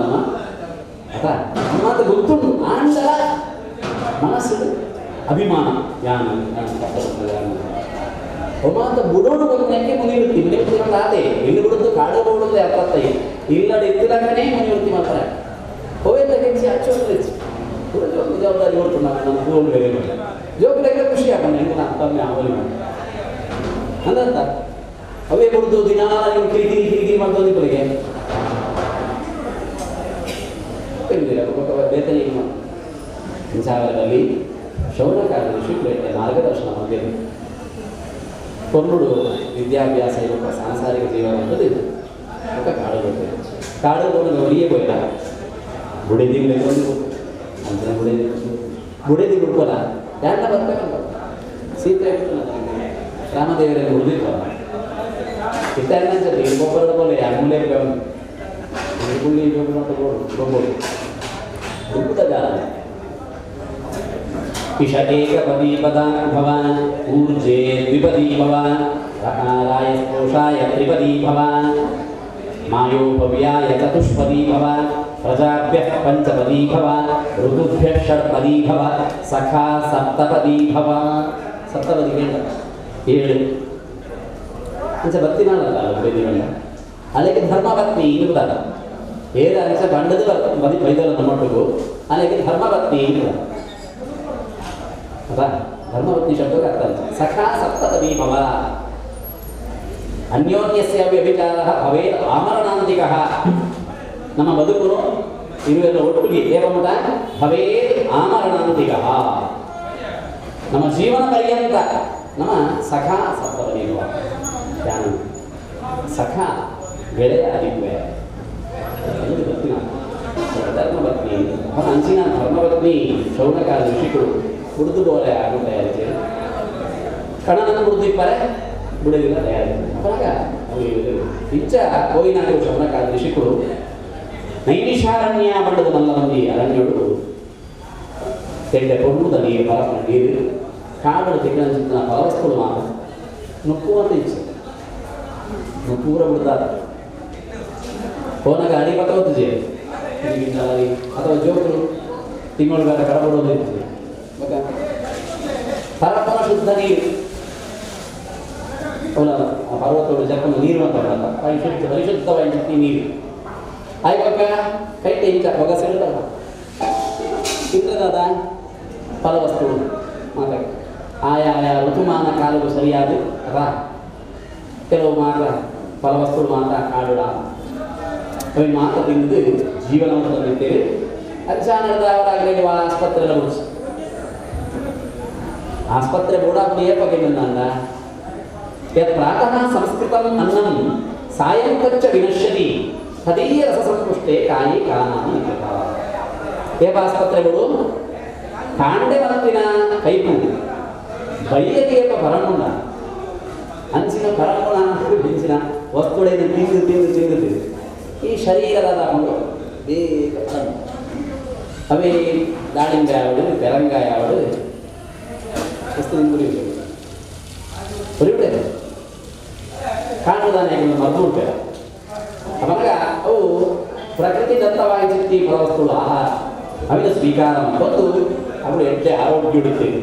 ಅದ ಮಾತು ಗೊತ್ತುಂಟು ಆಂಡ ಮನಸ್ಸು ಅಭಿಮಾನ ಯಾನ ಒಮ್ಮತ ಬುಡೋಡು ಬಂದಕ್ಕೆ ಮುನಿವೃತ್ತಿ ಮುನಿವೃತ್ತಿ ಆದೆ ಇಲ್ಲಿ ಬಿಡುದು ಕಾಡು ಬೋಡುದು ಅರ್ಥೈ ಇಲ್ಲಡೆ ಎತ್ತಿದಾಗನೇ ಮುನಿವೃತ್ತಿ ಮಾಡ್ತಾರೆ ಹೋಯ್ತ ಕೆಂಚಿ ಹಚ್ಚೋದು ಪೂರ ಜೋಕು ಜವಾಬ್ದಾರಿ ಹೊರಟು ನಾನು ಪೂರ್ಣ ಬೇರೆ ಜೋಕಿಲಾಗ ಖುಷಿ ಆಗೋಣ ಹೆಂಗೆ ನಾನು ತಮ್ಮೆ ಅವಲಿ ಮಾಡಿ ಅಂದಂತ ಅವೇ ಬಿಡುದು ದಿನ ನೀವು ಕಿರಿಕಿರಿ ಮಾಡ್ತೋದು ಇಬ್ಬರಿಗೆ ಬೇತನೆ ಸಾಗರದಲ್ಲಿ ಶೌನಕಾರ್ಯ ಋಷಿಕುಲಕ್ಕೆ ಮಾರ್ಗದರ್ಶನ ಹೊಂದಿದೆ ಕೊಲ್ಲುಡು ವಿದ್ಯಾಭ್ಯಾಸ ಇರುವ ಸಾಂಸಾರಿಕ ಜೀವನ ಅನ್ನೋದು ಇದು ಕಾಡು ಬರ್ತದೆ ಕಾಡು ಬೋಡಿಗೆ ಒಲಿಯೇ ಹೋಯ್ತ ಬುಡಿದಿಗೆ ಅಂಜನ ಬುಡಿದಿ ಬಿಡ್ಕೋಲ್ಲ ಯಾರನ್ನ ಬರ್ಬೇಕಲ್ಲ ಸೀತೆ ರಾಮದೇವರಲ್ಲಿ ಉಳಿದಿರ್ತಾವ ಇತ್ತಾರನಂಚಲ್ಲಿ ಒಬ್ಬರದ ಬೋಲೆ ಮೂಲೆ ಗುಳ್ಳಿ ಜೋಗ್ಬೋದು ದುಃಖದ ಜಾಲ ಇಷ ಏಕಪದಿ ಪದ ಭವಾನ್ ಊರ್ಜೆ ದ್ವಿಪದಿ ಭವಾನ್ ರಕಾರಾಯ ಸ್ಪೋಷಾಯ ತ್ರಿಪದಿ ಭವಾನ್ ಮಾಯೋಪವ್ಯಾಯ ಚತುಷ್ಪದಿ ಭವಾನ್ ಪ್ರಜಾಭ್ಯಃ ಪಂಚಪದಿ ಭವಾನ್ ಋತುಭ್ಯಃ ಷಟ್ಪದಿ ಭವಾನ್ ಸಖಾ ಸಪ್ತಪದಿ ಭವಾನ್ ಸಪ್ತಪದಿ ಏಳು ಅಂಚ ಬತ್ತಿನಾಳಲ್ಲ ಬೇದಿಗಳ ಅಲ್ಲಿಗೆ ಧರ್ಮಪತ್ನಿ ಇರುವುದಲ್ಲ ಏದ ಅಂಚ ಬಂಡದ ಬೈದಲ್ಲ ನಮ್ಮೊಟ್ಟಿಗೂ ಅಲ್ಲಿಗೆ ಧರ್ಮಪತ್ನಿ ಇರುವುದ ಅಲ್ಲ ಧರ್ಮಪತ್ನಿ ಶಬ್ದಕ್ಕೆ ಅರ್ಥ ಸಖಾ ಸಪ್ತಪದಿ ಭವ ಅನ್ಯೋನ್ಯಸ್ಯ ವ್ಯಭಿಚಾರ ಭವೇತ್ ಆಮರಣಾಂತಿಕ ನಮ್ಮ ಬದುಕು ಇರುವೆಲ್ಲ ಒಟ್ಟಿಗೆ ಏವಮಟ ಭವೇತ್ ಆಮರಣಾಂತಿಕ ನಮ್ಮ ಜೀವನ ಪರ್ಯಂತ ನಮ್ಮ ಸಖಾ ಸಪ್ತಪದಿ ಭವ ಧ್ಯಾನ ಸಖಾ ಗೆಳೆಯ ಅದಿವೆ ಗೊತ್ತಿನ ಧರ್ಮಪತ್ನಿ ಅಂಚಿನ ಧರ್ಮಪತ್ನಿ ಶೌನಕಾಲ ಋಷಿಗಳು ಹುಡುದು ಬೋಲೆ ಆಗು ತಯಾರಿಸಿ ಕಣನನ್ನು ಹುಡುದಿಪ್ಪರೆ ಬಿಡುದಿಲ್ಲ ತಯಾರಿ ಅವಾಗ ಇಂಚ ಕೋಯಿನಾಡು ಶೌನಕಾಲ ಋಷಿಗಳು ನೈಮಿಷಾರಣ್ಯ ಮಂಡದ ಮಲ್ಲ ಮಂದಿ ಅರಣ್ಯಗಳು ತೆಂಡೆ ಕೊಡುವುದ ನೀರು ಪರಮ ನೀರು ಕಾಡು ತೆಗೆದ ಚಿಂತನ ಫಲವಸ್ತುಗಳು ಮಾತ್ರ ನುಕ್ಕುವಂತ ಇಚ್ಛೆ ನುಕ್ಕೂರ ಬಿಡ್ತಾರೆ ಫೋನಾಗ ಅಡಿ ಪಕ್ಕವತ್ತಿದೆ ಅಥವಾ ಜೋಕರು ತಿಂಗಳ ಕಡಬಡೋದು ಇರ್ತದೆ ಪರಪರ ಶುದ್ಧ ನೀರು ಅವನ ಪರ್ವತಗಳು ಜರ್ಕೊಂಡು ನೀರು ಅಂತ ಪರಿಶುದ್ಧವಾಗಿ ನೀರು ಆಯ್ಪಕ್ಕ ಕೈ ಇಂಚ ಹೊಗ ಸಿಗುತ್ತಲ್ಲ ಇಂದ್ರದಾದ ಫಲವಸ್ತುಗಳು ಮಾತಾಡ ಆಯಾ ಋತುಮಾನ ಕಾಲವು ಸರಿಯಾದ ಅಥವಾ ಕೆಲವು ಮಾತ್ರ ಫಲವಸ್ತುಗಳು ಮಾತ್ರ ಕಾಡುಡ ಅವು ಮಾತ್ರ ತಿಂದು ಜೀವನವನ್ನು ತಂದಿದ್ದೇವೆ ಅಜ್ಜಾನರದವರಾಗಲಿ ನೀವು ಆಸ್ಪತ್ರೆಲ್ಲ ಬಿಡಿಸಿ ಆಸ್ಪತ್ರೆ ಬೋಡಾಪುರ ಏಪಗೆಂದ ಯತ್ ಪ್ರಾತಃ ಸಂಸ್ಕೃತಂ ಅನ್ನಂ ಸಾಯಂ ತಚ್ಚ ವಿನಶ್ಯತಿ ತದೀಯ ರಸಸಂಪುಷ್ಟೇ ಕಾಯಿ ಕಾನಾನಿ ಏಪ ಆಸ್ಪತ್ರೆಗಳು ಕಾಂಡೆ ಮತ್ತಿನ ಕೈಪು ಬೈಯಗೇಪ ಪರಮುಂಡ ಅಂಚಿನ ಪರಮುಣ ಬಿಂಚಿನ ವಸ್ತುಗಳನ್ನು ತಿಂದು ಈ ಶರೀರದ ತಗೊಂಡು ಬೇಗ ಅವೇ ದಾಳಿಂಬೆ ಆವಡು ಬೆರಂಗಾಯ ಆವಡು ಹೊರಿಬಿಡೇನೆ ಕಾಣುದಾನೆ ಮರೆತು ಬಿಡ್ತೇವೆ ಅವಾಗ ಅವು ಪ್ರಕೃತಿ ದತ್ತವಾಗಿ ಚಿತ್ತಿ ಫಲವಸ್ತುಗಳು ಆಹಾರ ಅವಿನ ಸ್ವೀಕಾರ ಮತ್ತು ಅವರು ಎಡ್ಡೆ ಆರೋಗ್ಯ ಹಿಡಿತೇವೆ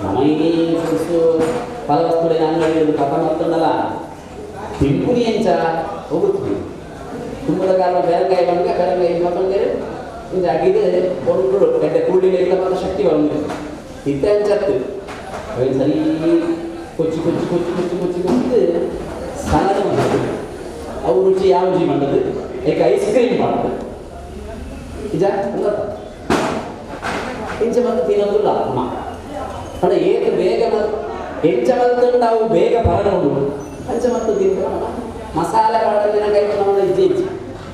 ನಮಗೆ ಫಲವಸ್ತುಗಳಿನ ಅಂಗಡಿಯಲ್ಲಿ ಕಥ ಮಾಡ್ತಂಡಲ್ಲ ತಿಂಪುನಿ ಎಂಚ ಹೋಗುತ್ತೀವಿ ತುಂಬದ ಕಾಲ ಬೆರಂಗಾಯಿ ಬಂದಾಗ ಬೆರಂಗಾಯಿ ಮತ್ತೊಂದೇಳಿ ಇಂಚ ಅಗಿದು ಕೊಂಡು ಎಡ್ಡೆ ಕೂಡಿಲಿಲ್ಲ ಮಾತ್ರ ಶಕ್ತಿ ಬಂದು ಇತ್ತಂಚತ್ತು ಅವನು ಸರಿ ಕೊಚ್ಚಿ ಕೊಚ್ಚಿ ಕೊಚ್ಚಿ ಕೊಚ್ಚಿ ಕೊಚ್ಚಿ ಕೊಚ್ಚಿದ್ದು ಸಣ್ಣದ ಮಾಡೋದು ಅವು ರುಚಿ ಯಾವ ರುಚಿ ಮಾಡೋದು ಏಕೆ ಐಸ್ ಕ್ರೀಮ್ ಮಾಡೋದು ನಿಜ ಅಲ್ಲ ಇಂಚ ಬಂದು ತಿನ್ನೋದಿಲ್ಲ ಅಮ್ಮ ಅಲ್ಲ ಏಕ ಬೇಗ ಎಂಚ ಬಂದು ಅವು ಬೇಗ ಬರಬಹುದು ಅಂಚ ಮತ್ತು ತಿಂದು ಮಸಾಲೆ ಮಾಡೋದಿನ ಕೈ ನಮ್ಮ ಇಜ್ಜೆ ಇಜ್ಜಿ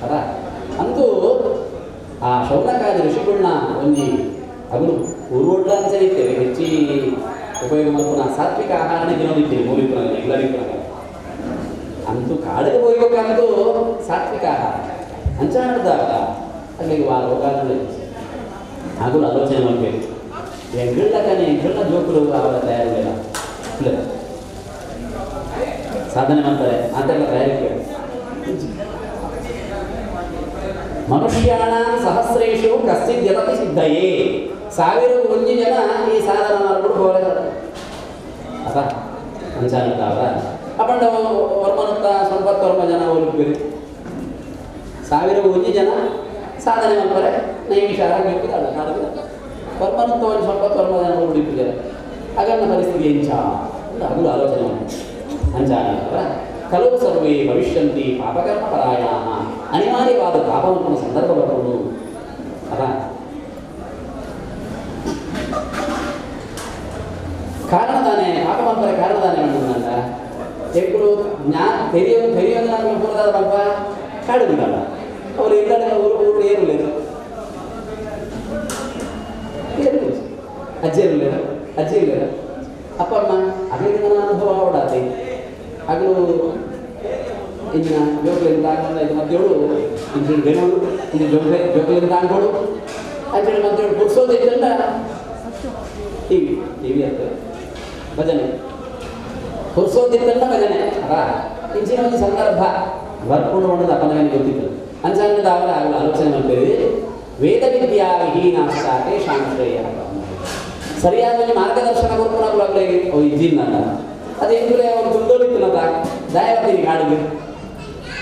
ಅಲ್ಲ ಅಂತೂ ಆ ಶೌನಕಾದಿ ಋಷಿಗಳನ್ನ ಒಂದು ಅದು ಉರುವಡ್ಡ ಅಂತ ಇರ್ತೇವೆ ಹೆಚ್ಚಿ ಉಪಯೋಗ ಮಾಡ್ಕೊಂಡು ಸಾತ್ವಿಕ ಆಹಾರನೇ ತಿನ್ನೋದಿದ್ದೇವೆ ಮೂಲಿಪುರಾಗ ಎಲ್ಲರಿಪುರಾಗ ಅಂತೂ ಕಾಡಿಗೆ ಹೋಗ್ಬೇಕಂತೂ ಸಾತ್ವಿಕ ಆಹಾರ ಅಂಚಾಡ್ದಾಗ ಅಲ್ಲಿಗೆ ರೋಗಾಗಲೇ ಹಾಗೂ ಆಲೋಚನೆ ಮಾಡಬೇಕು ಎಂಗಳ ಜೋಕರು ಅವರ ತಯಾರಿಲ್ಲ ಇಲ್ಲ ಸಾಧನೆ ಮಾಡ್ತಾರೆ ಅದೆಲ್ಲ ತಯಾರಿಕೆ ಮನುಷ್ಯಾಣ ಸಹಸ್ರೇಶು ಕಶ್ಚಿತ್ ಜಗತಿ ಸಿದ್ಧಯೇ 1001 ಜನ ಈ ಸಾಧನ ಮಾಡ್ಬಿಟ್ಟು ಹೋಗ್ತಾರೆ ಅದ ಅಂಚಾಡ್ತಾವ ಅಪಂಡ ವರ್ಮನುತ್ತ ಸಂಪತ್ತು ವರ್ಮ ಜನ ಹೋಗ್ಬೇರಿ 1001 ಜನ ಸಾಧನೆ ಮಾಡ್ತಾರೆ ನೈಮಿಷ ಆಗಬೇಕು ಅಲ್ಲ ಕಾಡಿಗೆ ವರ್ಮನುತ್ತ ಒಂದು ಸಂಪತ್ತು ವರ್ಮ ಜನ ಹುಡುಕಿದ್ದಾರೆ ಹಾಗನ್ನ ಪರಿಸ್ಥಿತಿ ಎಂಚ ಅಂತ ಅದು ಆಲೋಚನೆ ಮಾಡಿ ಅಂಚಾಡ್ತಾವ ಕಲವು ಸರ್ವೇ ಭವಿಷ್ಯಂತಿ ಪಾಪಕರ್ಮ ಪರಾಯಣ ಅನಿವಾರ್ಯವಾದ ಪಾಪವನ್ನು ಸಂದರ್ಭ ಬರುವುದು ಅದ ಕಾರಣದಾನೆ ಪಾಪವಂತರ ಕಾರಣದಾನೆ ಮಾಡುವುದಂತ ಎಕ್ಕಳು ತೆರೆಯೋದು ನಾನು ಪೂರ್ವದ ಪಾಪ ಕಾಡು ಬಿಡಲ್ಲ ಅವರು ಇಲ್ಲದ ಊರು ಏನು లేదు ಅಜ್ಜಿ ಇಲ್ಲ ಅಪ್ಪ ಅಮ್ಮ ಅದಕ್ಕೆ ನನ್ನ ಅನುಭವ ಓಡಾತಿ ಅದು ಇಂಜಿನ ಜೋಕಲಿಂದ ಇದು ಮತ್ತೇಳು ಇಂಜಿನ ಬೆನೋಡು ಇಂಜಿನ ಜೋಕಲಿಂದ ಅನ್ಕೊಡು ಅಂಜೇಳಿ ಮತ್ತೇಳು ಕುರ್ಸೋದಿತ್ತಂಡ ಟಿವಿ ಅಂತ ಭಜನೆ ಕುರ್ಸೋದಿತ್ತಂಡ ಭಜನೆ ಅದ ಇಂಜಿನ ಒಂದು ಸಂದರ್ಭ ಬರ್ಕೊಂಡು ಮಾಡೋದು ಅಪ್ಪನಿಗೆ ಗೊತ್ತಿತ್ತು ಅಂಚಂದ ಅವರ ಆಗಲ ಆಲೋಚನೆ ಮಾಡ್ತೇವೆ ವೇದ ವಿದ್ಯಾ ವಿಹೀನಾಷ್ಟಾತೆ ಶಾಂಶ್ರೇಯ ಸರಿಯಾದ ಮಾರ್ಗದರ್ಶನ ಕೊಡ್ಕೊಳಾಗಲೇ ಇದ್ದಿಲ್ಲ ಅದು ಎಂಗ್ಲೇ ಅವ್ರು ತುಂಡೋಲಿತ್ತಿಲ್ಲದ ದಯಾವತಿನಿ ಕಾಡಿಗೆ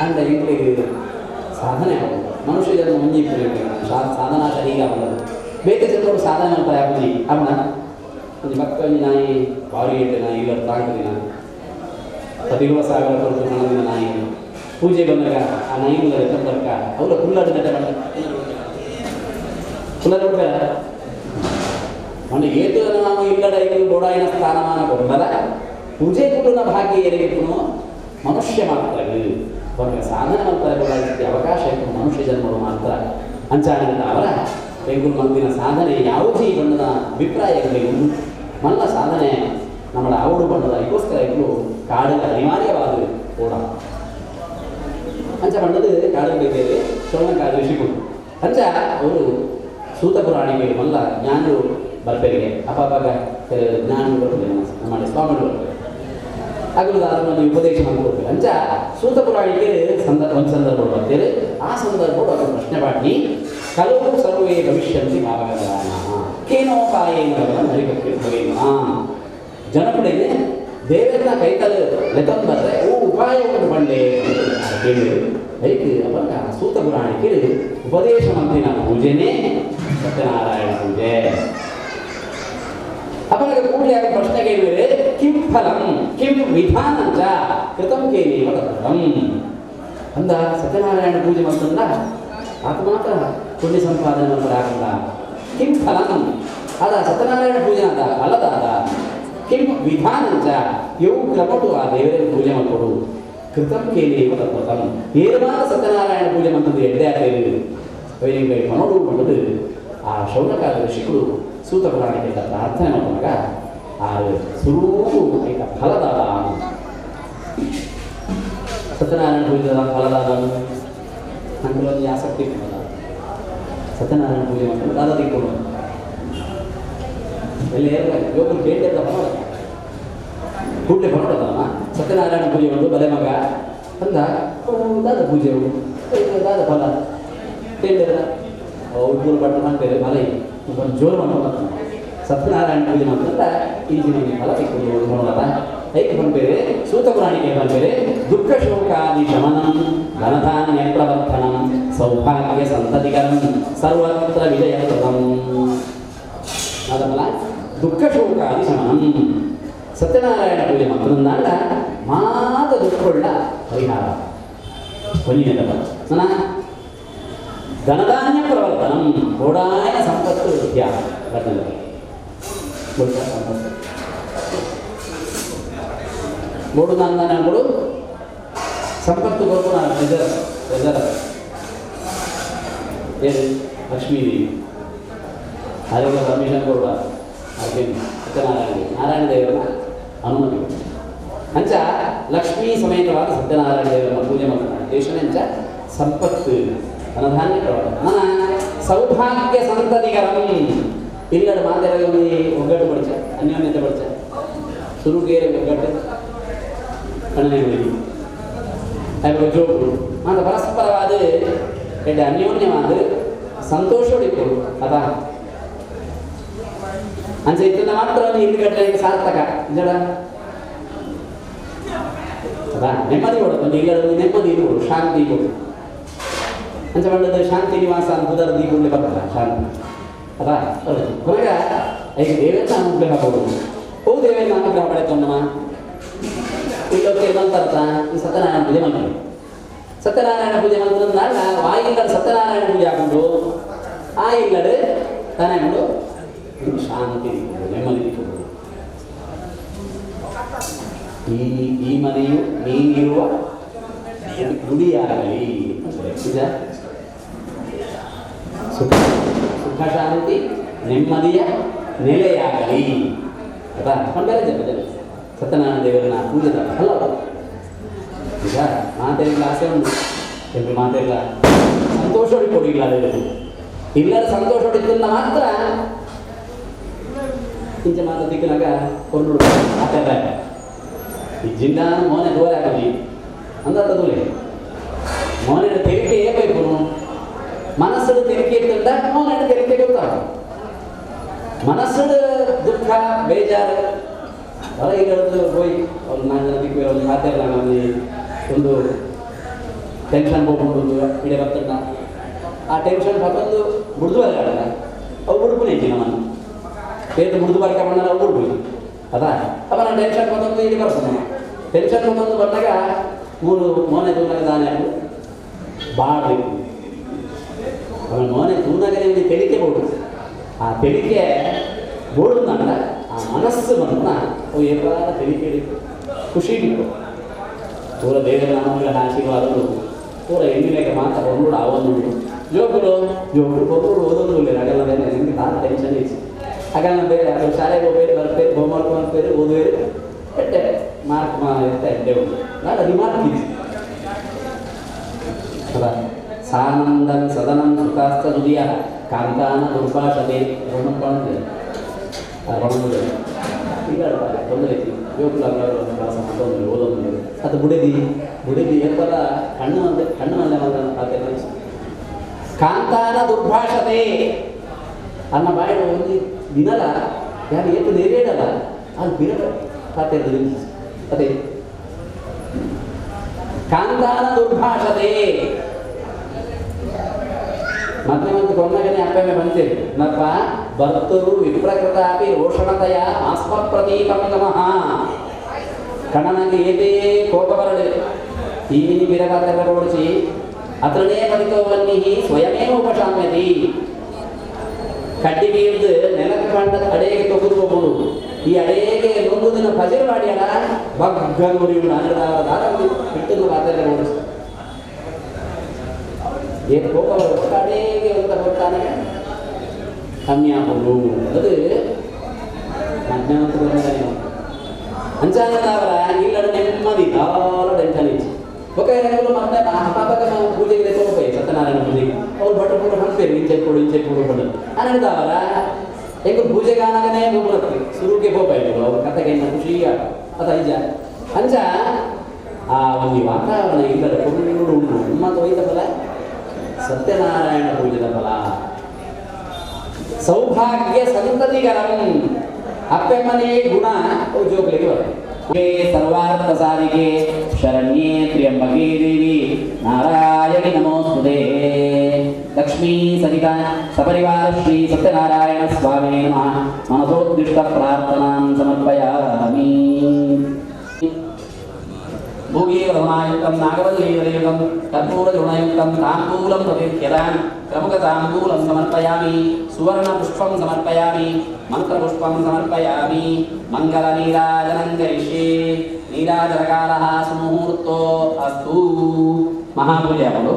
ಅಂದ ಎಂಗ್ಲಿಗೆ ಸಾಧನೆ ಆಗೋದು ಮನುಷ್ಯ ಜನ್ಮ ಮುಂಜಿಕ್ಕೆ ಸಾಧನಾ ಶರೀರ ಬಂದದು ಬೇರೆ ಜನರು ಸಾಧನೆ ಮಾಡ್ತಾರೆ ಅಪ್ಪನಿ ಅವನ ಒಂದು ಮಕ್ಕಳಿಗೆ ನಾಯಿ ಬಾರಿ ಇಟ್ಟೆ ನಾಯಿ ಇಲ್ಲ ತಾಂಡಿನ 10 ಸಾವಿರ ಕೊಟ್ಟು ಹಣದಿನ ನಾಯಿ ಪೂಜೆ ಬಂದಾಗ ಆ ನಾಯಿಗಳ ತಂದರ್ಕ ಅವರ ಕುಳ್ಳಾಡಿ ನಟ ಬಂದ ಕುಳ್ಳರ ಒಂದು ಏತು ನಾವು ಇಲ್ಲದ ಇದು ಗೋಡಾಯಿನ ಸ್ಥಾನಮಾನ ಕೊಡಬಲ್ಲ ಪೂಜೆ ಕುಟುಂಬ ಭಾಗ್ಯ ಏರಿಗೂ ಮನುಷ್ಯ ಮಾತ್ರ ಅವರಿಗೆ ಸಾಧನೆ ಮಾಡ್ತಾರೆ ಅವಕಾಶ ಇತ್ತು ಮನುಷ್ಯ ಜನ್ಮಗಳು ಮಾತ್ರ ಅಂಚಾಡಿದ ಅವರ ಬೆಂಗಳೂರು ಮಂದಿನ ಸಾಧನೆ ಯಾವುದೇ ಬಣ್ಣದ ಅಭಿಪ್ರಾಯಗಳು ಮಲ್ಲ ಸಾಧನೆ ನಮ್ಮ ಆವಡು ಬಣ್ಣದ ಇದಕ್ಕೋಸ್ಕರ ಇವರು ಕಾಡಿನ ಅನಿವಾರ್ಯವಾದ ಕೂಡ ಅಂಚ ಬಣ್ಣದ ಕಾಡಿಗೆ ಬೇರೆ ಶೋಣಕಾದ ಋಷಿಗಳು ಅಂಚ ಅವರು ಸೂತ ಪುರಾಣಿಗೆ ಮಲ್ಲ ಜ್ಞಾನರು ಬರ್ಬೇರಿಗೆ ಅಪ್ಪಾಗ ಜ್ಞಾನಗಳು ಬರ್ತದೆ ನಮ್ಮ ಸ್ವಾಮಿಗಳು ಬರ್ತದೆ ಆಗಲೂ ಅದನ್ನು ಉಪದೇಶ ಮಾಡಿಕೊಡ್ಬೇಕು ಅಂಚ ಸೂತ ಪುರಾಣಿಗೆ ಒಂದು ಸಂದರ್ಭ ಬರ್ತೇವೆ ಆ ಸಂದರ್ಭಗಳು ಅವರು ಪ್ರಶ್ನೆ ಮಾಡಿ ಕಲವು ಸರ್ವೇ ಭವಿಷ್ಯಂತಿ ಭಾವಗರಾಯಣ ಕೇನೋಪಾಯೇನ ಹರಿಭಕ್ತಿರ್ಭವೇನ ಜನಗಳಿಗೆ ದೇವರನ್ನ ಕೈತಲು ಲೆಕ್ಕಂಬರ್ರೆ ಉಪಾಯ ಒಂದು ಬಂಡೆ ಕೇಳಿ ಅದಕ್ಕೆ ಅವಾಗ ಸೂತ ಪುರಾಣಿಗೆ ಉಪದೇಶ ಮಂತ್ರಿನ ಪೂಜೆನೇ ಸತ್ಯನಾರಾಯಣ ಪೂಜೆ ಅಪನಗೆ ಕೂಡಲೇ ಆಗ ಪ್ರಶ್ನೆ ಕೇಳಿದರೆ ಕಿಂ ಫಲಂ ಕಿಂ ವಿಧಾನಂಚ ಕೃತಂ ಕೇನೇವ ಕೃತಂ ಅಂದ ಸತ್ಯನಾರಾಯಣ ಪೂಜೆ ಮತ್ತಂದ ಆತ ಮಾತ್ರ ಪುಣ್ಯ ಸಂಪಾದನೆ ಮಾಡಲ್ಲ ಕಿಂ ಫಲಂ ಅದ ಸತ್ಯನಾರಾಯಣ ಪೂಜೆ ಅಂತ ಫಲದಾದ ಕಿಂ ವಿಧಾನಂಚ ಇವು ಕ್ರಮಟು ಆ ದೇವರಿಗೆ ಪೂಜೆ ಮಾಡಿಕೊಡು ಕೃತಂ ಕೇನೇವ ಕೃತಂ ಏನು ಮಾತ್ರ ಸತ್ಯನಾರಾಯಣ ಪೂಜೆ ಮಂತಂದು ಎಡ್ಡೆ ಆಗ್ತೇವೆ ವೈನಿಗೆ ಮನೋಡು ಮಾಡೋದು ಆ ಶೌನಕಾದ ಋಷಿಗಳು ಸೂತ ಪುರಾಣಿಗೆ ಪ್ರಾರ್ಥನೆ ಮಾಡುವಾಗ ಆ ಸುರೂಪು ಈಗ ಫಲದಾದ ಸತ್ಯನಾರಾಯಣ ಪೂಜೆ ಫಲದಾದ ನನಗೆ ಆಸಕ್ತಿ ಇರ್ತದ ಸತ್ಯನಾರಾಯಣ ಪೂಜೆ ಮಾಡ್ತಾರೆ ದಾದ ತಿಳ್ಕೊಂಡು ಎಲ್ಲ ಯೋಗರು ಕೇಳಿದ ಫಲ ಕೂಡಲೇ ಹೊರಡೋದಲ್ಲ ಸತ್ಯನಾರಾಯಣ ಪೂಜೆ ಒಂದು ಬಲೆ ಮಗ ಅಂದ ದಾದ ಪೂಜೆ ದಾದ ಫಲ ಕೇಳಿದ ಹುಡುಗರು ಬಟ್ಟೆ ಮಾಡ್ತೇವೆ ಫಲ ಒಂದು ಜೋರು ಮಾಡೋದು ಸತ್ಯನಾರಾಯಣ ಪೂಜೆ ಮಾಡ್ತಾರೆ ಇಂಜಿನ ಫಲ ತಿಳ್ಕೊಂಡು ನೋಡೋದ ಐಕೆ ಬಂದ್ಬೇರೆ ಸೂತ ಪುರಾಣಿಗೆ ಬಂದ್ಬೇರೆ ದುಃಖ ಶೋಕಾದಿ ಶಮನಂ ಧನಧಾನ್ಯ ಪ್ರವರ್ತನಂ ಸೌಭಾಗ್ಯ ಸಂತತಿಕರಂ ಸರ್ವತ್ರ ವಿಜಯಪ್ರದಂ ಅದಲ್ಲ ದುಃಖ ಶೋಕಾದಿ ಶಮನಂ ಸತ್ಯನಾರಾಯಣ ಪೂಜೆ ಮಕ್ಕಳನ್ನಾಡ ಮಾತ ದುಃಖುಳ್ಳ ಪರಿಹಾರ ಕೊನೆಯದಲ್ಲ ನನ್ನ ಧನಧಾನ್ಯ ಪ್ರವರ್ತನಂ ಗೋಡಾಯನ ಸಂಪತ್ತು ವಿದ್ಯಾ ಸಂಪತ್ತು ಗೋಡು ನಂದನಗಳು ಸಂಪತ್ತು ಕೊಟ್ಟು ನಾನು ರಿಸರ್ವ್ ಹೇಳಿ ಲಕ್ಷ್ಮೀದೇವಿ ಅದೆಲ್ಲ ಪರ್ಮಿಷನ್ ಕೊಡುವ ಅದಕ್ಕೆ ಸತ್ಯನಾರಾಯಣ ದೇವರನ್ನ ಅನುಮತಿ ಅಂಚ ಲಕ್ಷ್ಮೀ ಸಮೇತವಾದ ಸತ್ಯನಾರಾಯಣ ದೇವರನ್ನ ಪೂಜೆ ಮಾಡ್ತಾರೆ ದೇಶನೆಂಚ ಸಂಪತ್ತು ಧನಧಾನ್ಯ ಕೊಡುವ ಮನ ಸೌಭಾಗ್ಯ ಸಂತತಿಗರಂ ಇಲ್ಲಡ ಮಾತೆರಗೆ ಒಗ್ಗಟ್ಟು ಪಡಿಸ ಅನ್ಯೋನ್ಯತೆ ಪಡಿಸ ಸುರುಗೇರೆ ಒಗ್ಗಟ್ಟು ಕಣ್ಣನೆ ಹಾಗೆ ಜೋಗುರು ಅಂತ ಪರಸ್ಪರವಾದ ಎಡ್ಡೆ ಅನ್ಯೋನ್ಯವಾದ ಸಂತೋಷಡಿಪ್ಪು ಅದಾ ಅಂಚೆ ಇತ್ತಿನ ಮಾತ್ರ ಇಲ್ಲಿ ಕಟ್ಟಲಿಕ್ಕೆ ಸಾರ್ಥಕ ಜಡ ಅದಾ ನೆಮ್ಮದಿ ಕೊಡುತ್ತೆ ಇಲ್ಲ ನೆಮ್ಮದಿ ಕೊಡು ಶಾಂತಿ ಕೊಡು ಅಂಚೆ ಬಂದದ್ದು ಶಾಂತಿ ನಿವಾಸ ಅಂತ ಉದರ ದೀಪುಳ್ಳಿ ಬರ್ತಲ್ಲ ಶಾಂತಿ ಅದಾ ಹೊರಗ ಈಗ ದೇವೇಂದ್ರ ಅನುಗ್ರಹ ಕೊಡುದು ಓ ದೇವೇಂದ್ರ ಅನುಗ್ರಹ ಪಡೆತೊಂಡಮ ಇಲ್ಲೊಕ್ಕೆ ಬಂತರ್ಥ ಈ ಸತ್ಯನಾರಾಯಣ ಪೂಜೆ ಮಾಡ್ತಾರೆ ಸತ್ಯನಾರಾಯಣ ಪೂಜೆ ಮಾಡಿದ್ರಲ್ಲ ವಾಯಿಲ್ಲದ ಸತ್ಯನಾರಾಯಣ ಪೂಜೆ ಹಾಕೊಂಡು ಆ ಇಲ್ಲಡೆ ತಾನೇ ಮಾಡು ಶಾಂತಿ ನೆಮ್ಮದಿ ಈ ಮನೆಯು ನೀನಿರುವ ಗುಡಿಯಾಗಲಿ ನಿಜ ಸುಖ ಶಾಂತಿ ನೆಮ್ಮದಿಯ ನೆಲೆಯಾಗಲಿ ಅದ ಕೊಂಡರೆ ಜನ ಸತ್ಯನಾರಾಯಣ ದೇವರನ್ನ ಪೂಜೆದ ಅಲ್ಲ ಈಗ ಮಾತೆಲ್ಲ ಆಸೆ ಉಂಟು ಎಂದು ಮಾತೆಲ್ಲ ಸಂತೋಷ ಕೊಡಿಲ್ಲ ದೇವರು ಇಲ್ಲದ ಸಂತೋಷ ಹೊಡಿದ್ರಿಂದ ಮಾತ್ರ ಇಂಚೆ ಮಾತ್ರ ದಿಕ್ಕಿನಾಗ ಕೊಂಡು ಮಾತಾಡ ಈ ಜಿಂದ ಮೋನೆ ದೂರ ಆಗಲಿ ಅಂದೂಲೆ ಮೋನಿನ ತೆರಿಗೆ ಬೇಕು ಮನಸ್ಸು ತೆರಿಗೆ ಇರ್ತಂಡ ಮೋನಿನ ತೆರಿಗೆ ಗೊತ್ತಾಗ ಮನಸ್ಸು ದುಃಖ ಬೇಜಾರು ಹೊರಗಿಡೋದು ಹೋಗಿ ಅವ್ರು 4 ಜನ ದಿಕ್ಕು ಒಂದು ಮಾತಾಡಲ್ಲ ನಮ್ಮಲ್ಲಿ ಒಂದು ಟೆನ್ಷನ್ ಹೋಗ್ಬಿಟ್ಟು ಇಡೇ ಬರ್ತಂಡ ಆ ಟೆನ್ಷನ್ ಬಂದು ಬುಡ್ದು ಅಲ್ಲ ಅವು ಬುಡ್ಬುನೇ ಐತಿ ನಮ್ಮನ್ನು ಬೇರೆ ಬುಡ್ದು ಬಾರಿಕೆ ಬಂದಾಗ ಅವು ಬುಡ್ಬು ಅದಾ ಅಪ್ಪ ನಾನು ಟೆನ್ಷನ್ ಬಂದೊಂದು ಇಲ್ಲಿ ಬರ್ತಾನೆ ಟೆನ್ಷನ್ ಬಂದೊಂದು ಬಂದಾಗ 3 ಮೋನೆ ತೂನಾಗ ದಾನೆ ಬಾಡಬೇಕು ಅವನ ಮೋನೆ ತೂನಾಗ ನಿಮಗೆ ತೆಲಿಕೆ ಬೋಡು ಆ ತೆಲಿಕೆ ಬೋಡುದಂಡ ಆ ಮನಸ್ಸು ಬಂದ ಅವು ಏನಾರ ತೆಲಿಕೆ ಖುಷಿ ಬಿಟ್ಟು ಪೂರ ದೇವರ ಅನುಗ್ರಹ ಆಶೀರ್ವಾದಗಳು ಪೂರ ಹೆಣ್ಣಿನಾಗ ಮಾತ್ರ ಒಂದು ಅವೊಂದು ಜೋಗುರು ಒಬ್ಬರು ಓದೋದು ಇಲ್ಲ ಹಾಗೆಲ್ಲ ನಿಮಗೆ ಭಾಳ ಟೆನ್ಷನ್ ಇತ್ತು ಹಾಗಲ್ಲ ಬೇರೆ ಅದು ಶಾಲೆಗೆ ಹೋಗ್ಬೇಡಿ ಬರ್ತೇವೆ ಹೋಮ್ವರ್ಕ್ ಮಾಡ್ತೇವೆ ಓದುವೇರಿ ಎಟ್ಟೆ ಮಾರ್ಕ್ ಇರ್ತಾ ಎಡ್ಡೆ ಉಂಟು ನಾನು ರಿಮಾರ್ಕ್ ಇದೆ ಅದ ಸಾನಂದಂ ಸದನಂ ಸುಖಾಸ್ತ ಹೃದಯ ಕಾಂತಾನ ದುರ್ಭಾಷತೆ ಋಣಪಂದ್ರೆ ಈಗ ತೊಂದರೆ ಐತಿ ಯೋಗಲ ಕೆಲಸ ತೊಂದರೆ ಓದೋದು ಅದು ಬುಡಿದಿ ಎಪ್ಪಲ್ಲ ಕಣ್ಣು ಮಲ್ಲೆ ಕಾಂತಾನ ದುರ್ಭಾಷತೆ ಅನ್ನ ಬಾಯಿ ಒಂದು ದಿನಲ ಯಾರು ಏನು ನೇರೇಡಲ್ಲ ಅದು ಬಿಡ ಪಾತ್ರೆ ಅದೇ ಕಾಂತಾನ ದುರ್ಭಾಷತೆ ಮತ್ತೆ ಕೊನ್ನಗನೆ ಅಪ್ಪಮೆ ಬಂತೇವೆ ನಪ್ಪ ಭರ್ತರು ವಿಪ್ರಕೃತಾಪಿ ರೋಷಣತೆಯ ಆಸ್ಮ ಪ್ರದೀಪಂ ನಮಃ ಕಣ್ಣನಲ್ಲಿ ಏದೇ ಕೋಪ ಬರಡೆ ತೀಮಿನಿ ಬಿರಗಾತ್ರ ಓಡಿಸಿ ಅತ್ರನೇ ಪದಿತೋ ಬನ್ನಿ ಸ್ವಯಮೇವ ಉಪಶಾಮ್ಯತಿ ಕಡ್ಡಿ ಬೀರ್ದು ನೆಲಕ್ಕೆ ಕಂಡ ಅಡೆಗೆ ತೊಗೊಂಡು ಈ ಅಡೆಗೆ ಒಂದು ದಿನ ಫಜರ್ ಮಾಡಿಯಲ್ಲ ಬಗ್ಗ ನೋಡಿ ಬಿಟ್ಟು ಮಾತಾಡ ಓಡಿಸಿ ಏನು ಕೋಪ ಬರುತ್ತೆ ಅಡೆಗೆ ಅಂತ ಬರ್ತಾನೆ ಕಮ್ಮಿ ಆಗೋದು ಅದು ಮಧ್ಯಾಹ್ನ ಅಂಚಾನವರ ಇಲ್ಲದ ನೆಮ್ಮದಿ ಯಾರು ಟೆನ್ಷನ್ ಇತ್ತು ಓಕೆ ಮತ್ತೆ ಪಾಪಕ ಪೂಜೆಗೆ ಹೋಗ್ಬೇಕು ಸತ್ಯನಾರಾಯಣ ಪೂಜೆಗೆ ಅವ್ರು ಬಟ್ಟ ಪೂಟ ಹಾಕ್ತೇವೆ ಇಂಚೆ ಕೊಡು ಬಣ್ಣ ಅನ್ನದವರ ಹೆಂಗ ಪೂಜೆಗೆ ಆನಾಗನೇ ಹೋಗ್ಬರುತ್ತೆ ಶುರುಗೆ ಹೋಗ್ಬೇಕು ಅವ್ರ ಕತೆಗೆ ಖುಷಿ ಅದ ನಿಜ ಅಂಚ ಆ ಒಂದು ವಾತಾವರಣ ಇಲ್ಲದ ಕೊಂಡು ಮತ್ತು ಒಯ್ದ ಫಲ ಸತ್ಯನಾರಾಯಣ ಪೂಜೆದ ಫಲ ಸೌಭಾಗ್ಯ ಸಂತತಿಗರಂ ಅಪ್ಪೆಮ್ಮನೇ ಗುಣ ಜೋಗ್ಲಿಗೆ ಬರುತ್ತೆ ಸರ್ವಾರ್ಥ ಸಾರಿಗೆ ಶರಣ್ಯೇ ತ್ರ್ಯಂಬಕೇ ದೇವಿ ನಾರಾಯಣಿ ನಮೋಸ್ತುತೇ ಲಕ್ಷ್ಮೀ ಸಹಿತ ಸಪರಿವಾರ ಶ್ರೀ ಸತ್ಯನಾರಾಯಣ ಸ್ವಾಮಿನೇ ನಮಃ ಮನಸೋದ್ದಿಷ್ಟ ಪ್ರಾರ್ಥನಾಂ ಸಮರ್ಪಯಾಮಿ ಭೂಗೀವರಮಾಯುಕ್ತಂ ನಾಗವಲ್ಲೀವರಯುಕ್ತಂ ಕರ್ಪೂರಜುಣಯುಕ್ತಂ ತಾಂಬೂಲಂ ಪ್ರತಿಖ್ಯತಾಂ ಪ್ರಮುಖತಾಂಬೂಲಂ ಸಮರ್ಪಯಾಮಿ ಸುವರ್ಣಪುಷ್ಪಂ ಸಮರ್ಪಯಾಮಿ ಮಂತ್ರಪುಷ್ಪಂ ಸಮರ್ಪಯಾಮಿ ಮಂಗಲನೀರಾಜನಂ ಕರಿಷ್ಯೆ ನೀರಾಜನಕಾಲಃ ಸುಮುಹೂರ್ತೋ ಅಸ್ತು ಮಹಾಪೂಜೆ ಅವರು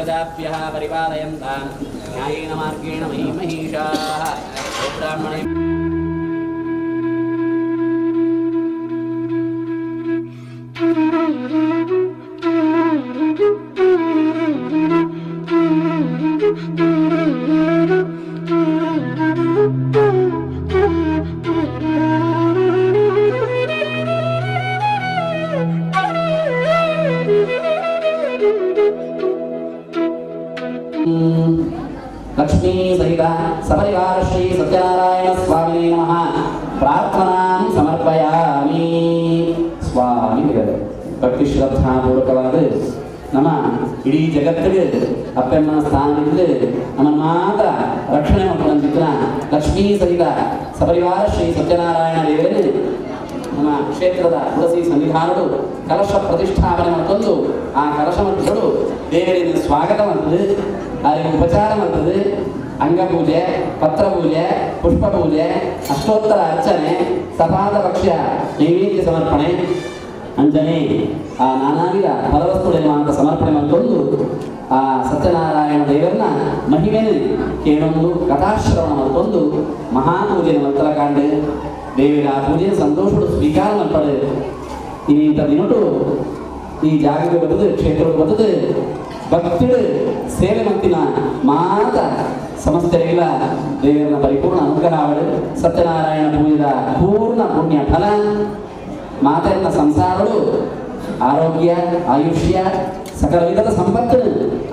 प्रजाभ्यः परिपालयन्तां न्यायेन मार्गेण मयि महिषाः ब्राह्मणे लक्ष्मी सहित सपरिवार श्री सत्यनारायण स्वामी नमः प्रार्थनां समर्पयामि स्वामी भक्ति श्रद्धा पूर्वकवाद ನಮ್ಮ ಇಡೀ ಜಗತ್ತಿಗೆ ಅಪ್ಪಮ್ಮನ ಸ್ಥಾನದಲ್ಲಿ ನಮ್ಮನ್ನು ಮಾತ್ರ ರಕ್ಷಣೆ ಮಾಡ್ಕೊಂಡ್ಬಿಟ್ಟ ಲಕ್ಷ್ಮೀ ಸಹಿತ ಸಪರಿವಾರ ಶ್ರೀ ಸತ್ಯನಾರಾಯಣ ದೇವರೇ ನಮ್ಮ ಕ್ಷೇತ್ರದ ತುಳಸಿ ಸನ್ನಿಧಾನಗಳು ಕಲಶ ಪ್ರತಿಷ್ಠಾಪನೆ ಮಾಡ್ಕೊಂಡು ಆ ಕಲಶ ಮಟ್ಟಗಳು ದೇವರಿಗೆ ಸ್ವಾಗತ ಮಾಡ್ತದೆ ಅದಕ್ಕೆ ಉಪಚಾರ ಮಾಡ್ತದೆ ಅಂಗಪೂಜೆ ಪತ್ರಪೂಜೆ ಪುಷ್ಪಪೂಜೆ ಅಷ್ಟೋತ್ತರ ಅರ್ಚನೆ ಸಪಾದ ಪಕ್ಷ ನೈವೇದ್ಯ ಸಮರ್ಪಣೆ ಅಂಜನೆ ಆ ನಾನಾವಿಧ ಫಲವಸ್ತುಗಳನ್ನು ಸಮರ್ಪಣೆ ಮಾಡಿಕೊಂಡು ಆ ಸತ್ಯನಾರಾಯಣ ದೇವರನ್ನ ಮಹಿಮೆಯನ್ನು ಕೇಳೊಂದು ಕಥಾಶ್ರವಣ ಮಾಡಿಕೊಂಡು ಮಹಾಪೂಜೆಯನ್ನು ಮಂತ್ರಕಾಂಡೆ ದೇವರ ಆ ಪೂಜೆಯ ಸಂತೋಷಗಳು ಸ್ವೀಕಾರ ಮಾಡ್ತಾರೆ ಇಂಥ ದಿನಟು ಈ ಜಾಗಕ್ಕೆ ಬರ್ತದೆ ಕ್ಷೇತ್ರಕ್ಕೆ ಬರ್ತದೆ ಭಕ್ತಿಗಳು ಸೇವೆ ಮಾಡ್ತಿನ ಮಾತ ಸಮಸ್ತೆಗಳಿಲ್ಲ ದೇವರನ್ನ ಪರಿಪೂರ್ಣ ಅನುಗ್ರಹ ಅವಳು ಸತ್ಯನಾರಾಯಣ ಪೂಜೆದ ಪೂರ್ಣ ಪುಣ್ಯ ಫಲ ಮಾತೆಯನ್ನ ಸಂಸಾರಗಳು ಆರೋಗ್ಯ ಆಯುಷ್ಯ ಸಕಲ ವಿಧದ ಸಂಪತ್ತು